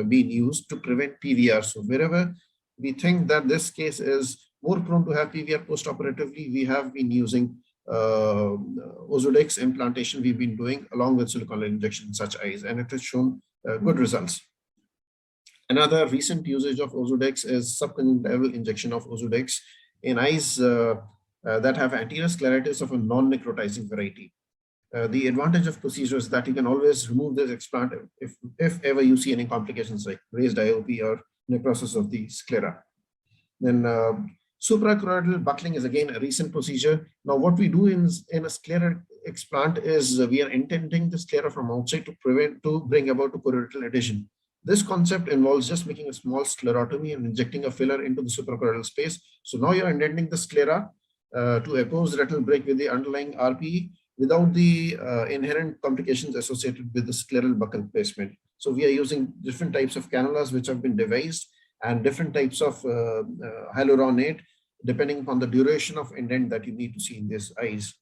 Speaker 6: been used to prevent PVR. So wherever we think that this case is more prone to have PVR post-operatively, we have been using Ozurdex implantation we've been doing along with silicone injection in such eyes, and it has shown good results. Another recent usage of Ozurdex is subconjunctival injection of Ozurdex in eyes that have anterior scleritis of a non-necrotizing variety. The advantage of procedure is that you can always remove this explant if ever you see any complications like raised IOP or necrosis of the sclera. Then suprachoroidal buckling is again a recent procedure. Now what we do in a sclera explant is we are indenting the sclera from outside to bring about a choroidal adhesion. This concept involves just making a small sclerotomy and injecting a filler into the suprachoroidal space. So now you're indenting the sclera to oppose retinal break with the underlying RPE without the inherent complications associated with the scleral buccal placement. So we are using different types of cannulas which have been devised and different types of hyaluronate depending upon the duration of indent that you need to see in these eyes.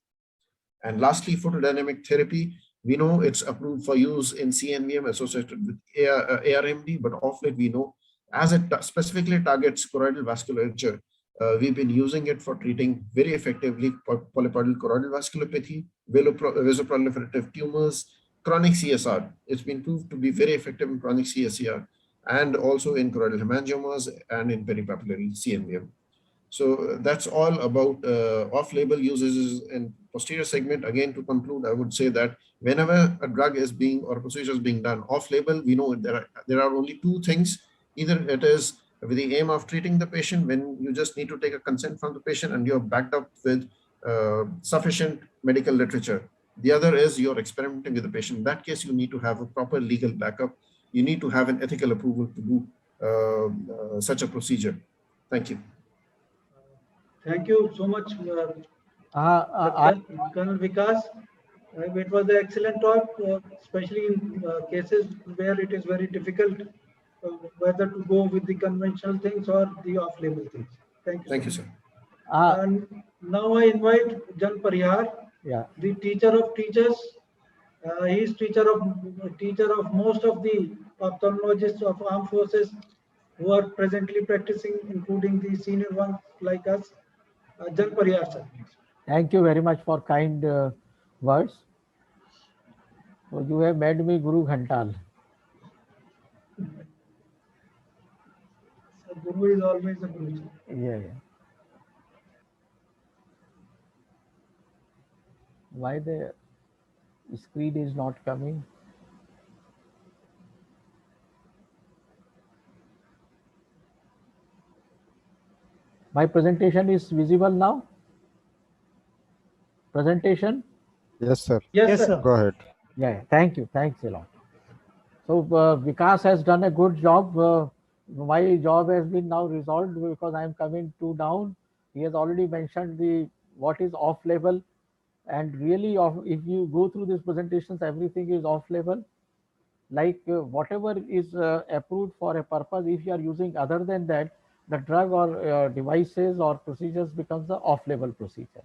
Speaker 6: And lastly, photodynamic therapy. We know it's approved for use in CNVM associated with ARMD, but of late we know as it specifically targets choroidal vasculature, we've been using it for treating very effectively polypoidal choroidal vasculopathy, vasoproliferative tumors, chronic CSR. It's been proved to be very effective in chronic CSCR and also in choroidal hemangiomas and in peripapillary CNVM. So that's all about off-label uses in posterior segment. Again, to conclude, I would say that whenever a drug is being or a procedure is being done off-label, we know there are only two things. Either it is with the aim of treating the patient when you just need to take a consent from the patient and you're backed up with sufficient medical literature. The other is you're experimenting with the patient. In that case, you need to have a proper legal backup. You need to have an ethical approval to do such a procedure. Thank you.
Speaker 2: Thank you so much, Colonel Vikas. It was an excellent talk, especially in cases where it is very difficult whether to go with the conventional things or the off-label things. Thank you.
Speaker 6: Thank you, sir.
Speaker 2: And now I invite Jan Parihar,
Speaker 4: Yeah.
Speaker 2: the teacher of teachers. He is teacher of most of the ophthalmologists of armed forces who are presently practicing, including the senior ones like us. Jan Parihar, sir, please.
Speaker 4: Thank you very much for kind words. So you have made me Guru Ghantal.
Speaker 2: So Guru is always a Guru.
Speaker 4: Yeah, yeah. Why the screen is not coming? My presentation is visible now? Presentation?
Speaker 7: Yes, sir.
Speaker 2: Yes, sir.
Speaker 7: Go ahead.
Speaker 4: Yeah, thank you. Thanks a lot. So Vikas has done a good job. My job has been now resolved because I am coming to down. He has already mentioned the what is off label, and really if you go through these presentations, everything is off label. Like whatever is approved for a purpose, if you are using other than that, the drug or devices or procedures becomes the off label procedure.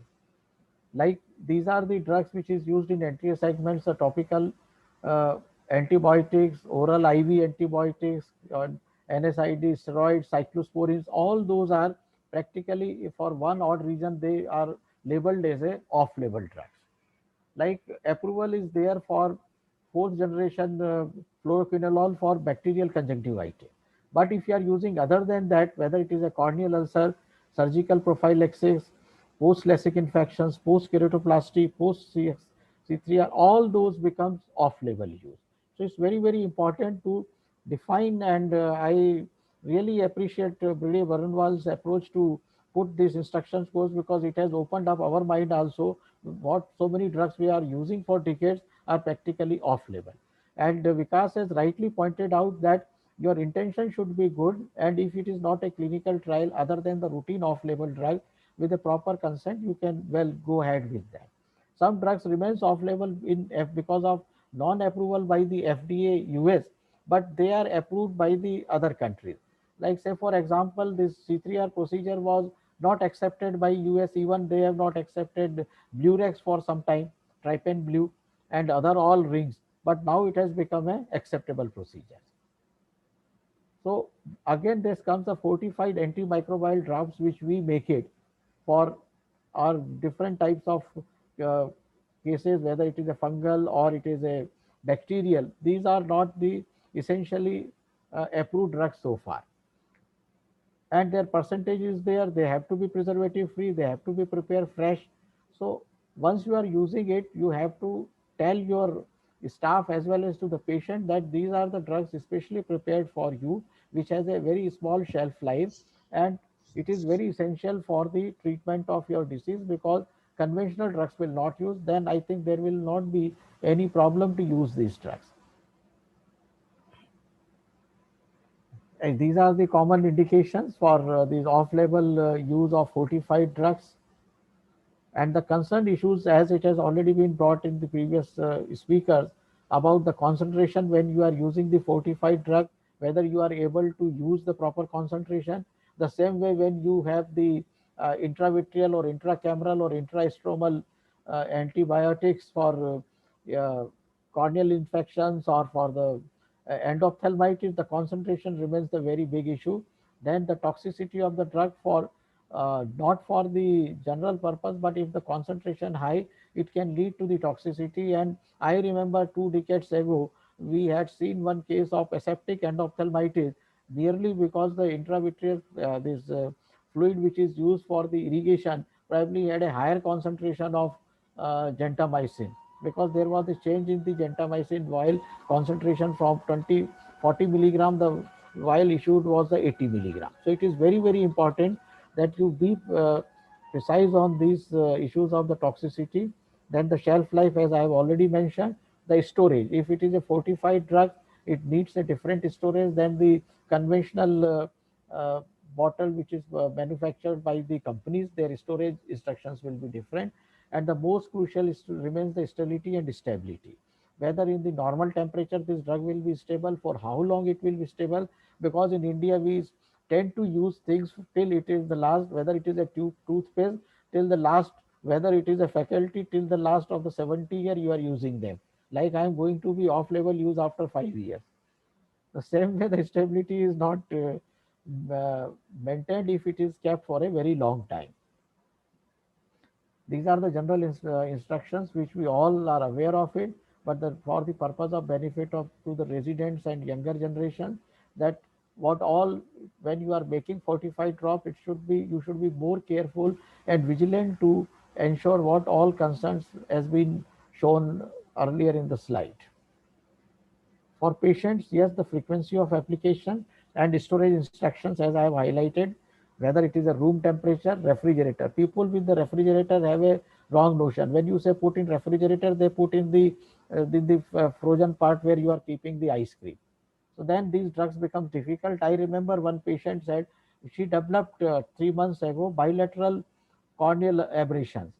Speaker 4: Like these are the drugs which is used in anterior segments, the topical uh, antibiotics, oral IV antibiotics, NSAID, steroids, cyclosporins, all those are practically for one odd reason they are labeled as a off-label drugs. Like approval is there for fourth generation fluoroquinolone for bacterial conjunctivitis. But if you are using other than that, whether it is a corneal ulcer, surgical prophylaxis, post-LASIK infections, post-keratoplasty, post-C3R, all those becomes off-label use. So it's very, very important to define, and I really appreciate Brigadier Barunwal's approach to put these instructions course, because it has opened up our mind also. What so many drugs we are using for decades are practically off-label. And Vikas has rightly pointed out that your intention should be good, and if it is not a clinical trial other than the routine off-label drug, with a proper consent, you can well go ahead with that. Some drugs remains off-label in because of non-approval by the FDA US, but they are approved by the other countries. Like say for example, this C3R procedure was not accepted by US, even they have not accepted Blurex for some time, Trypan Blue and other all rings, but now it has become an acceptable procedure. So again, this comes the fortified antimicrobial drops which we make it for our different types of uh, cases, whether it is a fungal or it is a bacterial. These are not the essentially approved drugs so far, and their percentage is there. They have to be preservative free, they have to be prepared fresh. So once you are using it, you have to tell your staff as well as to the patient that these are the drugs especially prepared for you, which has a very small shelf life, and it is very essential for the treatment of your disease, because conventional drugs will not use, then I think there will not be any problem to use these drugs. And these are the common indications for these off-label use of fortified drugs. And the concerned issues, as it has already been brought in the previous speakers, about the concentration when you are using the fortified drug, whether you are able to use the proper concentration. The same way when you have the intravitreal or intracameral or intrastromal antibiotics for corneal infections or for the endophthalmitis, the concentration remains the very big issue. Then the toxicity of the drug for not for the general purpose, but if the concentration high, it can lead to the toxicity. And I remember 2 decades ago, we had seen one case of aseptic endophthalmitis, merely because the intravitreal this fluid which is used for the irrigation probably had a higher concentration of gentamicin, because there was a change in the gentamicin vial concentration from 40 milligram, the vial issued was the 80 milligram. So it is very, very important that you be precise on these issues of the toxicity. Then the shelf life, as I have already mentioned, the storage. If it is a fortified drug, it needs a different storage than the conventional bottle which is manufactured by the companies. Their storage instructions will be different. And the most crucial is remains the sterility and stability. Whether in the normal temperature this drug will be stable, for how long it will be stable, because in India we tend to use things till it is the last, whether it is a toothpaste, till the last, whether it is a faculty, till the last of the 70 year you are using them. Like I am going to be off-label use after 5 years. The same way the stability is not maintained if it is kept for a very long time. These are the general instructions which we all are aware of it, but for the purpose of benefit of to the residents and younger generation, that what all, when you are making fortified drop, it should be, you should be more careful and vigilant to ensure what all concerns has been shown earlier in the slide. For patients, yes, the frequency of application and storage instructions, as I have highlighted, whether it is a room temperature, refrigerator. People with the refrigerator have a wrong notion. When you say put in refrigerator, they put in the frozen part where you are keeping the ice cream. So then these drugs become difficult. I remember one patient said she developed 3 months ago bilateral corneal aberrations.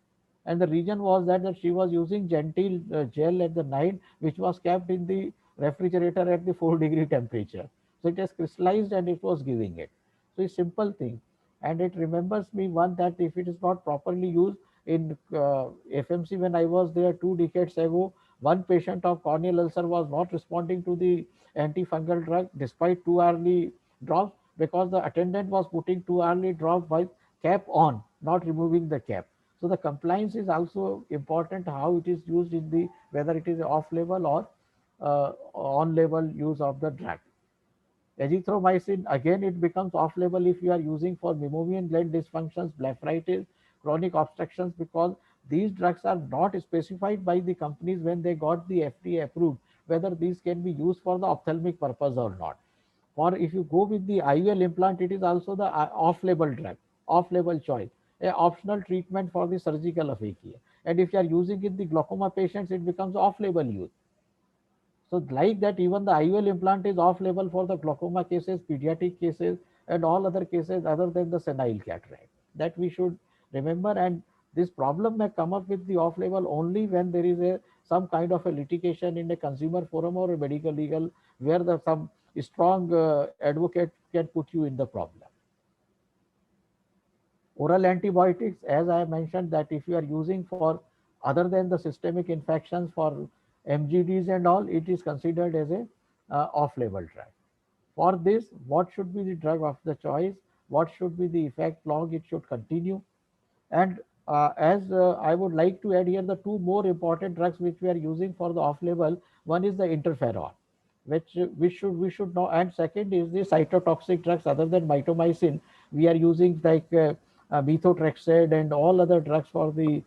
Speaker 4: And the reason was that she was using Gentil gel at the night, which was kept in the refrigerator at the 4-degree temperature. So it has crystallized and it was giving it. So it's simple thing. And it remembers me one that if it is not properly used in FMC, when I was there 2 decades ago, one patient of corneal ulcer was not responding to the antifungal drug despite 2 hourly drops, because the attendant was putting 2 hourly drop by cap on, not removing the cap. So the compliance is also important, how it is used in the, whether it is off-label or on-label use of the drug. Azithromycin, again, it becomes off-label if you are using for meibomian gland dysfunctions, blepharitis, chronic obstructions, because these drugs are not specified by the companies when they got the FDA approved, whether these can be used for the ophthalmic purpose or not. Or if you go with the IUL implant, it is also the off-label drug, off-label choice, a optional treatment for the surgical aphakia. And if you are using it in the glaucoma patients, it becomes off-label use. So like that, even the IUL implant is off-label for the glaucoma cases, pediatric cases, and all other cases other than the senile cataract. That we should remember. And this problem may come up with the off-label only when there is some kind of a litigation in a consumer forum or a medical legal, where some strong advocate can put you in the problem. Oral antibiotics, as I mentioned, that if you are using for other than the systemic infections for MGDs and all, it is considered as a off-label drug. For this, what should be the drug of the choice? What should be the effect long it should continue? And as I would like to add here the 2 more important drugs which we are using for the off-label. One is the interferon, which we should know, and second is the cytotoxic drugs other than mitomycin. We are using like methotrexate and all other drugs for the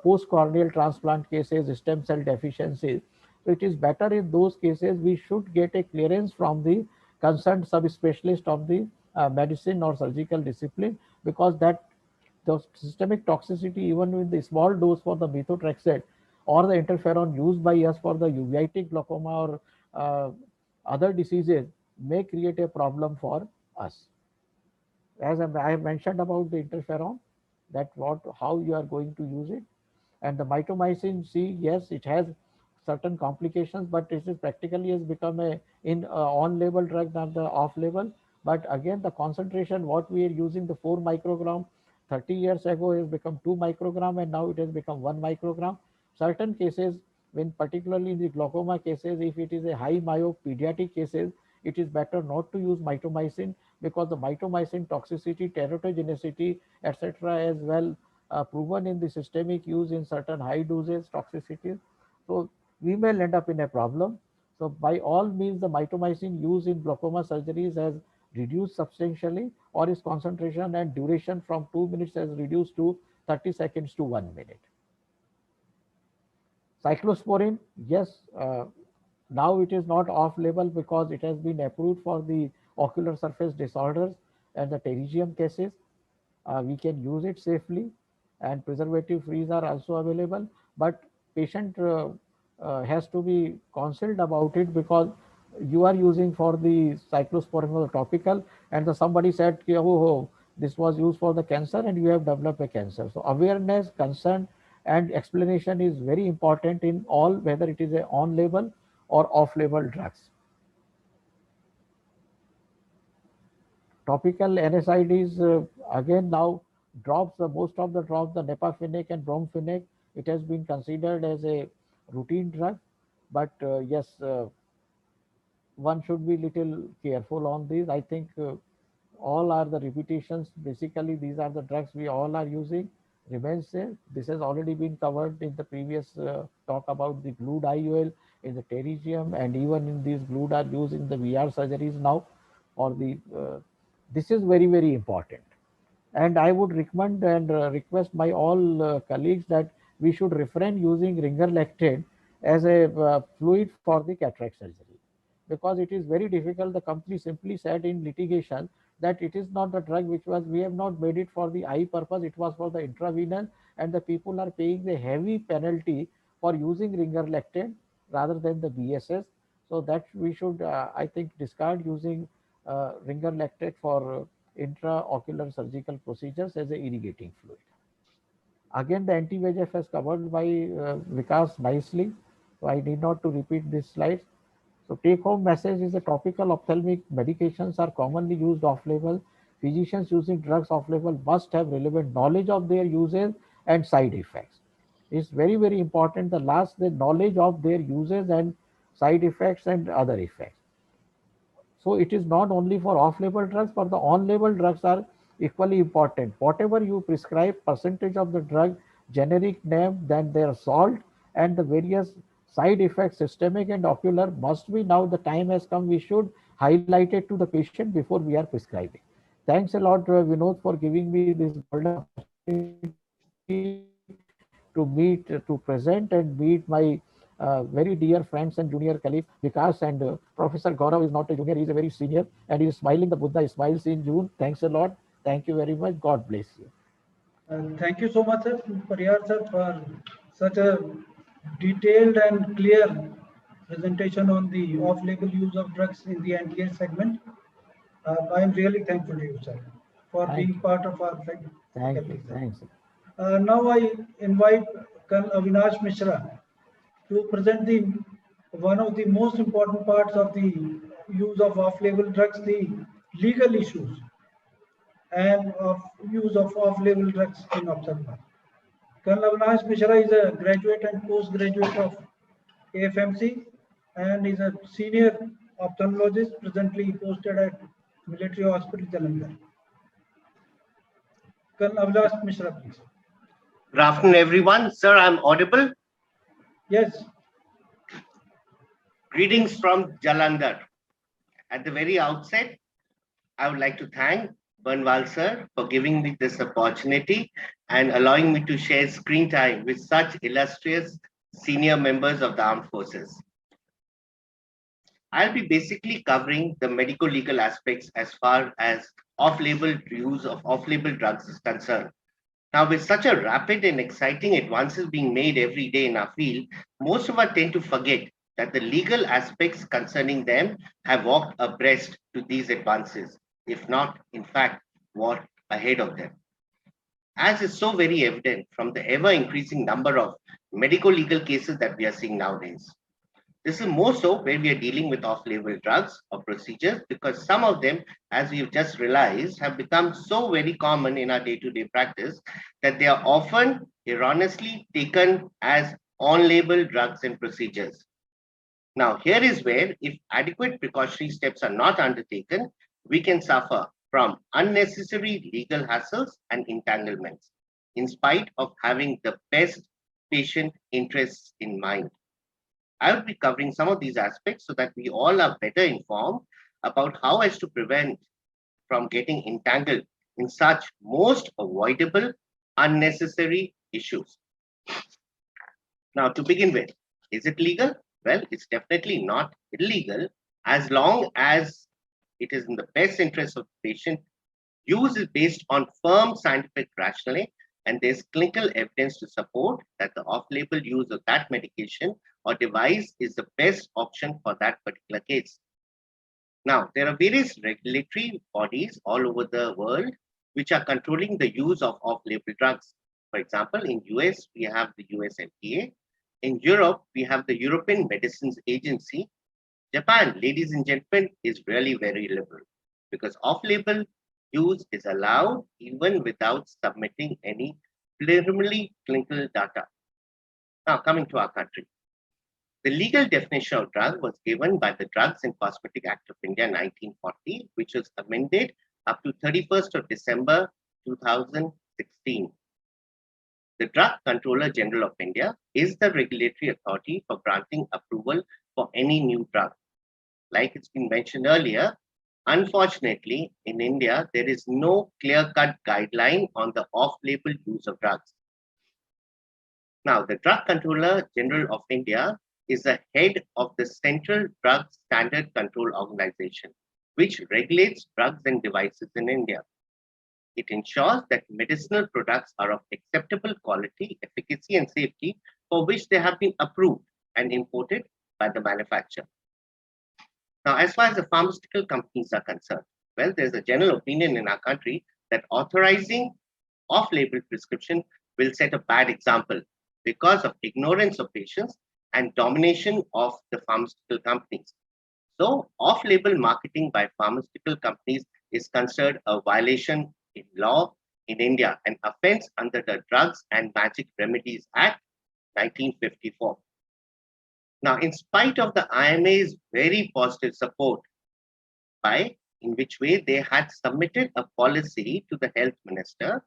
Speaker 4: post-corneal transplant cases, stem cell deficiencies. So it is better in those cases we should get a clearance from the concerned subspecialist of the medicine or surgical discipline, because that the systemic toxicity, even with the small dose for the methotrexate or the interferon used by us for the uveitic glaucoma or other diseases, may create a problem for us. As I have mentioned about the interferon, that how you are going to use it. And the mitomycin C, yes, it has certain complications, but it is practically has become a on-label drug than the off-label. But again, the concentration what we are using, the 4 microgram 30 years ago has become 2 microgram, and now it has become 1 microgram. Certain cases, when particularly in the glaucoma cases, if it is a high myope pediatric cases, it is better not to use mitomycin, because the mitomycin toxicity, teratogenicity, etc. as well proven in the systemic use in certain high doses toxicities. So we may end up in a problem. So by all means, the mitomycin use in glaucoma surgeries has reduced substantially, or its concentration and duration from 2 minutes has reduced to 30 seconds to 1 minute. Cyclosporin, yes, now it is not off-label because it has been approved for the ocular surface disorders and the pterygium cases. We can use it safely, and preservative-frees are also available, but patient has to be counseled about it, because you are using for the cyclosporin or topical, and somebody said, oh, this was used for the cancer and you have developed a cancer. So awareness, concern, and explanation is very important in all, whether it is a on-label or off-label drugs. Topical NSAIDs, again now drops, most of the drops, the Nepafinic and Bromphenic, it has been considered as a routine drug. But yes, one should be little careful on these. I think all are the repetitions. Basically, these are the drugs we all are using. Remains there. This has already been covered in the previous talk about the glued IUL in the pterygium, and even in these glued are used in the VR surgeries now. Or the this is very, very important. And I would recommend and request my all colleagues that we should refrain using ringer lactate as a fluid for the cataract surgery, because it is very difficult. The company simply said in litigation that it is not the drug which was, we have not made it for the eye purpose, it was for the intravenous, and the people are paying the heavy penalty for using ringer lactate rather than the BSS. So that we should, I think, discard using ringer lactate for intraocular surgical procedures as a irrigating fluid. Again, the anti-VEGF has covered by Vikas nicely, so I need not to repeat this slide. So take-home message is a topical ophthalmic medications are commonly used off-label. Physicians using drugs off-label must have relevant knowledge of their uses and side effects. It's very, very important. The last, the knowledge of their uses and side effects and other effects. So it is not only for off-label drugs, but the on-label drugs are equally important. Whatever you prescribe, percentage of the drug, generic name, then their salt, and the various side effects, systemic and ocular, must be, now the time has come, we should highlight it to the patient before we are prescribing. Thanks a lot, Vinod, for giving me this golden opportunity to meet, to present and meet my very dear friends and junior colleagues, Vikas, and Professor Gaurav is not a junior, he is a very senior, and he is smiling, the Buddha smiles in June. Thanks a lot. Thank you very much. God bless you.
Speaker 2: Thank you so much, sir, Pariyar sir, for such a detailed and clear presentation on the off-label use of drugs in the NDA segment. I am really thankful to you, sir, for being part of our segment.
Speaker 4: Thank you. Thanks.
Speaker 2: Now I invite Colonel Avinash Mishra to present one of the most important parts of the use of off-label drugs, the legal issues and of use of off-label drugs in ophthalmology. Colonel Avinash Mishra is a graduate and postgraduate of AFMC and is a senior ophthalmologist presently posted at Military Hospital, Jalandhar. Colonel Avinash Mishra, please.
Speaker 8: Good afternoon, everyone. Sir, I'm audible?
Speaker 2: Yes.
Speaker 8: Greetings from Jalandhar. At the very outset, I would like to thank Banwal sir for giving me this opportunity and allowing me to share screen time with such illustrious senior members of the armed forces. I'll be basically covering the medical legal aspects as far as off-label use of off-label drugs is concerned. Now, with such a rapid and exciting advances being made every day in our field, most of us tend to forget that the legal aspects concerning them have walked abreast to these advances, if not, in fact, walked ahead of them. As is so very evident from the ever-increasing number of medical legal cases that we are seeing nowadays. This is more so where we are dealing with off-label drugs or procedures, because some of them, as we've just realized, have become so very common in our day-to-day practice that they are often erroneously taken as on-label drugs and procedures. Now, here is where, if adequate precautionary steps are not undertaken, we can suffer from unnecessary legal hassles and entanglements, in spite of having the best patient interests in mind. I will be covering some of these aspects so that we all are better informed about how as to prevent from getting entangled in such most avoidable, unnecessary issues. Now, to begin with, is it legal? Well, it's definitely not illegal as long as it is in the best interest of the patient. Use is based on firm scientific rationale, and there's clinical evidence to support that the off-label use of that medication or device is the best option for that particular case. Now, there are various regulatory bodies all over the world which are controlling the use of off-label drugs. For example, in US, we have the US FDA. In Europe, we have the European Medicines Agency. Japan, ladies and gentlemen, is really very liberal because off-label use is allowed even without submitting any preliminary clinical data. Now, coming to our country. The legal definition of drug was given by the Drugs and Cosmetic Act of India 1940, which was amended up to 31st of December 2016. The Drug Controller General of India is the regulatory authority for granting approval for any new drug. Like it's been mentioned earlier, unfortunately, in India, there is no clear-cut guideline on the off-label use of drugs. Now, the Drug Controller General of India is the head of the Central Drug Standard Control Organization, which regulates drugs and devices in India. It ensures that medicinal products are of acceptable quality, efficacy, and safety for which they have been approved and imported by the manufacturer. Now, as far as the pharmaceutical companies are concerned, well, there's a general opinion in our country that authorizing off-label prescription will set a bad example because of ignorance of patients and domination of the pharmaceutical companies. So, off-label marketing by pharmaceutical companies is considered a violation in law in India, an offense under the Drugs and Magic Remedies Act 1954. Now, in spite of the IMA's very positive support, in which way they had submitted a policy to the health minister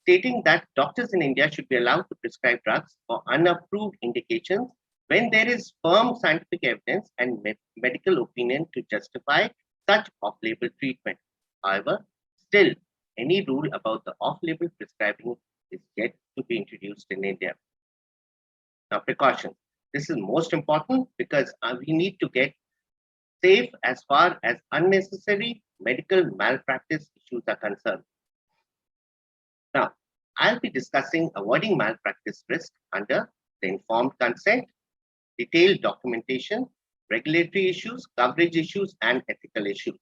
Speaker 8: stating that doctors in India should be allowed to prescribe drugs for unapproved indications when there is firm scientific evidence and medical opinion to justify such off-label treatment. However, still, any rule about the off-label prescribing is yet to be introduced in India. Now, precautions. This is most important because we need to get safe as far as unnecessary medical malpractice issues are concerned. Now, I'll be discussing avoiding malpractice risk under the informed consent, detailed documentation, regulatory issues, coverage issues, and ethical issues.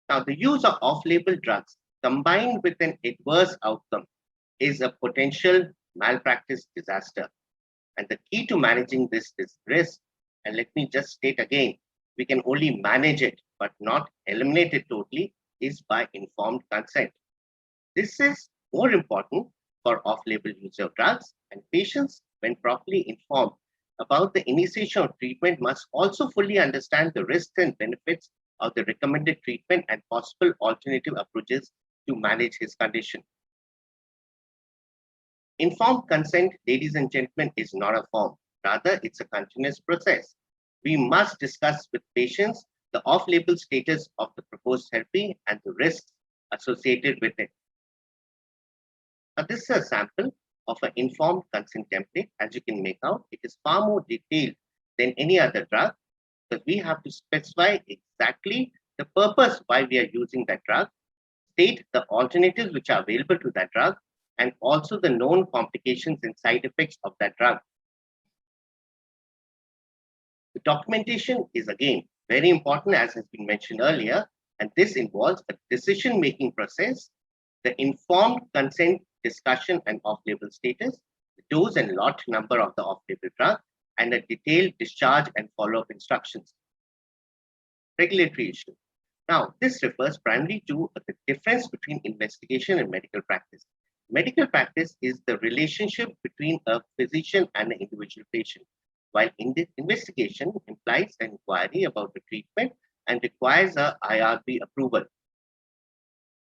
Speaker 8: Now, the use of off-label drugs combined with an adverse outcome is a potential malpractice disaster. And the key to managing this risk, and let me just state again, we can only manage it, but not eliminate it totally, is by informed consent. This is more important for off-label use of drugs, and patients, when properly informed about the initiation of treatment, must also fully understand the risks and benefits of the recommended treatment and possible alternative approaches to manage his condition. Informed consent, ladies and gentlemen, is not a form. Rather, it's a continuous process. We must discuss with patients the off-label status of the proposed therapy and the risks associated with it. Now, this is a sample of an informed consent template. As you can make out, it is far more detailed than any other drug, because we have to specify exactly the purpose why we are using that drug, state the alternatives which are available to that drug, and also the known complications and side effects of that drug. The documentation is again very important, as has been mentioned earlier, and this involves a decision-making process, the informed consent discussion and off-label status, the dose and lot number of the off-label drug, and a detailed discharge and follow-up instructions. Regulatory issue. Now, this refers primarily to the difference between investigation and medical practice. Medical practice is the relationship between a physician and an individual patient, while investigation implies an inquiry about the treatment and requires a IRB approval.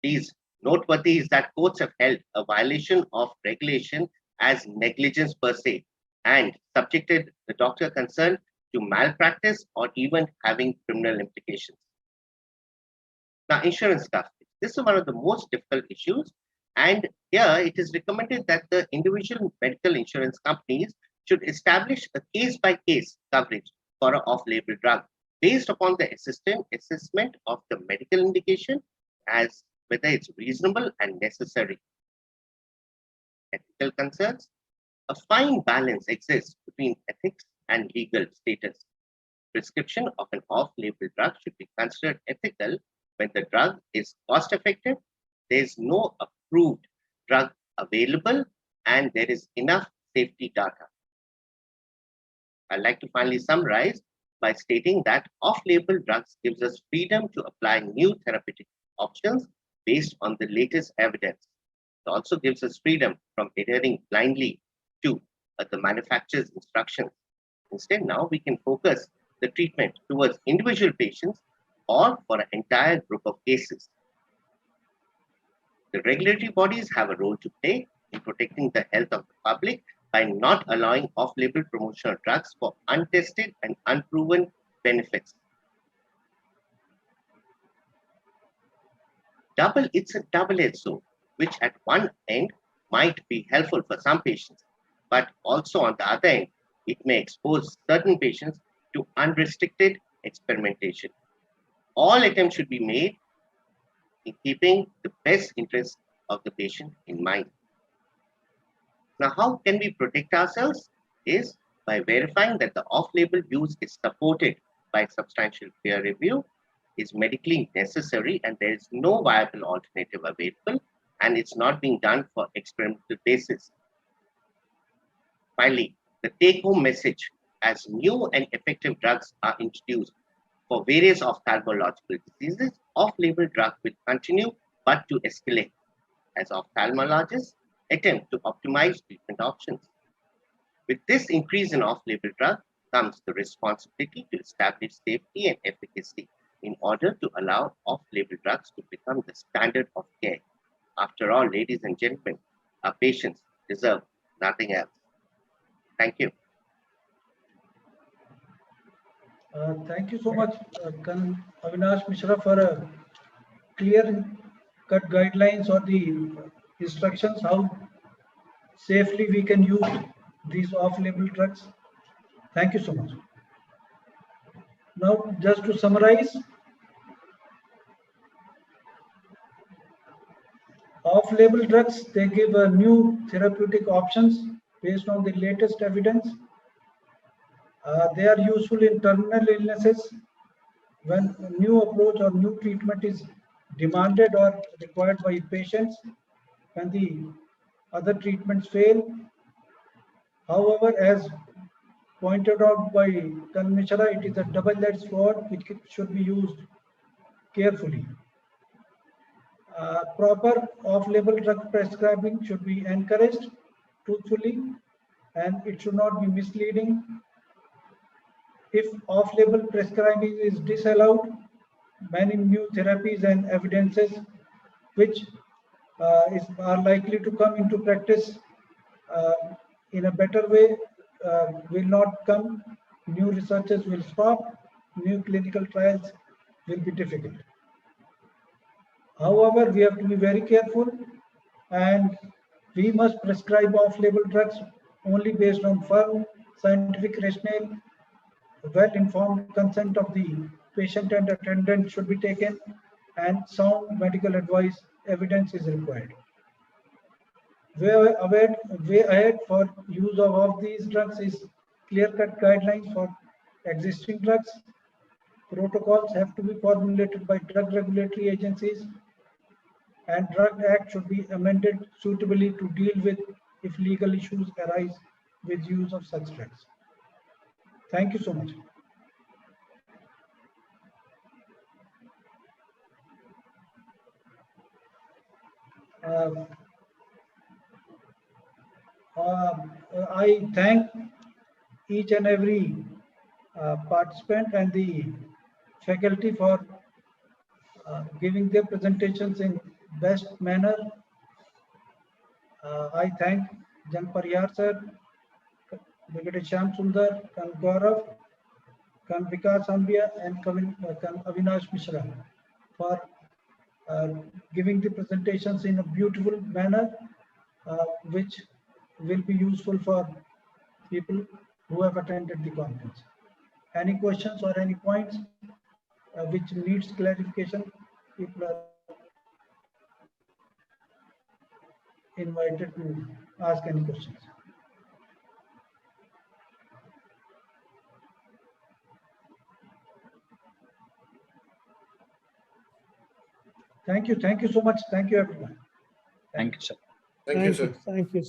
Speaker 8: Please, noteworthy is that courts have held a violation of regulation as negligence per se and subjected the doctor concerned to malpractice or even having criminal implications. Now, insurance coverage. This is one of the most difficult issues, and here it is recommended that the individual medical insurance companies should establish a case-by-case coverage for an off-label drug based upon the assessment of the medical indication as whether it's reasonable and necessary. Ethical concerns. A fine balance exists between ethics and legal status. Prescription of an off-label drug should be considered ethical when the drug is cost-effective, there is no approved drug available, and there is enough safety data. I'd like to finally summarize by stating that off-label drugs gives us freedom to apply new therapeutic options based on the latest evidence. It also gives us freedom from adhering blindly to the manufacturer's instructions. Instead, now we can focus the treatment towards individual patients or for an entire group of cases. The regulatory bodies have a role to play in protecting the health of the public by not allowing off-label promotional drugs for untested and unproven benefits. It's a double-edged sword, which at one end might be helpful for some patients, but also on the other end, it may expose certain patients to unrestricted experimentation. All attempts should be made in keeping the best interest of the patient in mind. Now, how can we protect ourselves? Is by verifying that the off-label use is supported by substantial peer review, is medically necessary, and there is no viable alternative available, and it's not being done for experimental basis. Finally, the take-home message: as new and effective drugs are introduced for various ophthalmological diseases, off-label drugs will continue but to escalate as ophthalmologists attempt to optimize treatment options. With this increase in off-label drugs comes the responsibility to establish safety and efficacy in order to allow off-label drugs to become the standard of care. After all, ladies and gentlemen, our patients deserve nothing else. Thank you.
Speaker 2: Thank you so much, Avinash Mishra, for a clear-cut guidelines or the instructions how safely we can use these off-label drugs. Thank you so much. Now, just to summarize, off-label drugs, they give new therapeutic options based on the latest evidence. They are useful in terminal illnesses when a new approach or new treatment is demanded or required by patients when the other treatments fail. However, as pointed out by Kan Mishra, it is a double-edged sword which should be used carefully. Proper off-label drug prescribing should be encouraged truthfully, and it should not be misleading. If off-label prescribing is disallowed, many new therapies and evidences which are likely to come into practice in a better way will not come. New researches will stop. New clinical trials will be difficult. However, we have to be very careful, and we must prescribe off-label drugs only based on firm scientific rationale. Well-informed consent of the patient and attendant should be taken, and sound medical advice evidence is required. Way ahead for use of these drugs is clear-cut guidelines for existing drugs. Protocols have to be formulated by drug regulatory agencies, and Drug Act should be amended suitably to deal with if legal issues arise with use of such drugs. Thank you so much. I thank each and every participant and the faculty for giving their presentations in best manner. I thank Jan Pariyar sir, Brigadier Shyam Sundar, Kan Gaurav, Kan Vikas Ambia, and Kan Avinash Mishra for giving the presentations in a beautiful manner, which will be useful for people who have attended the conference. Any questions or any points which needs clarification, people are invited to ask any questions. Thank you so much. Thank you, everyone.
Speaker 5: Thank you, sir.
Speaker 6: Thank you, sir.
Speaker 3: Thank you.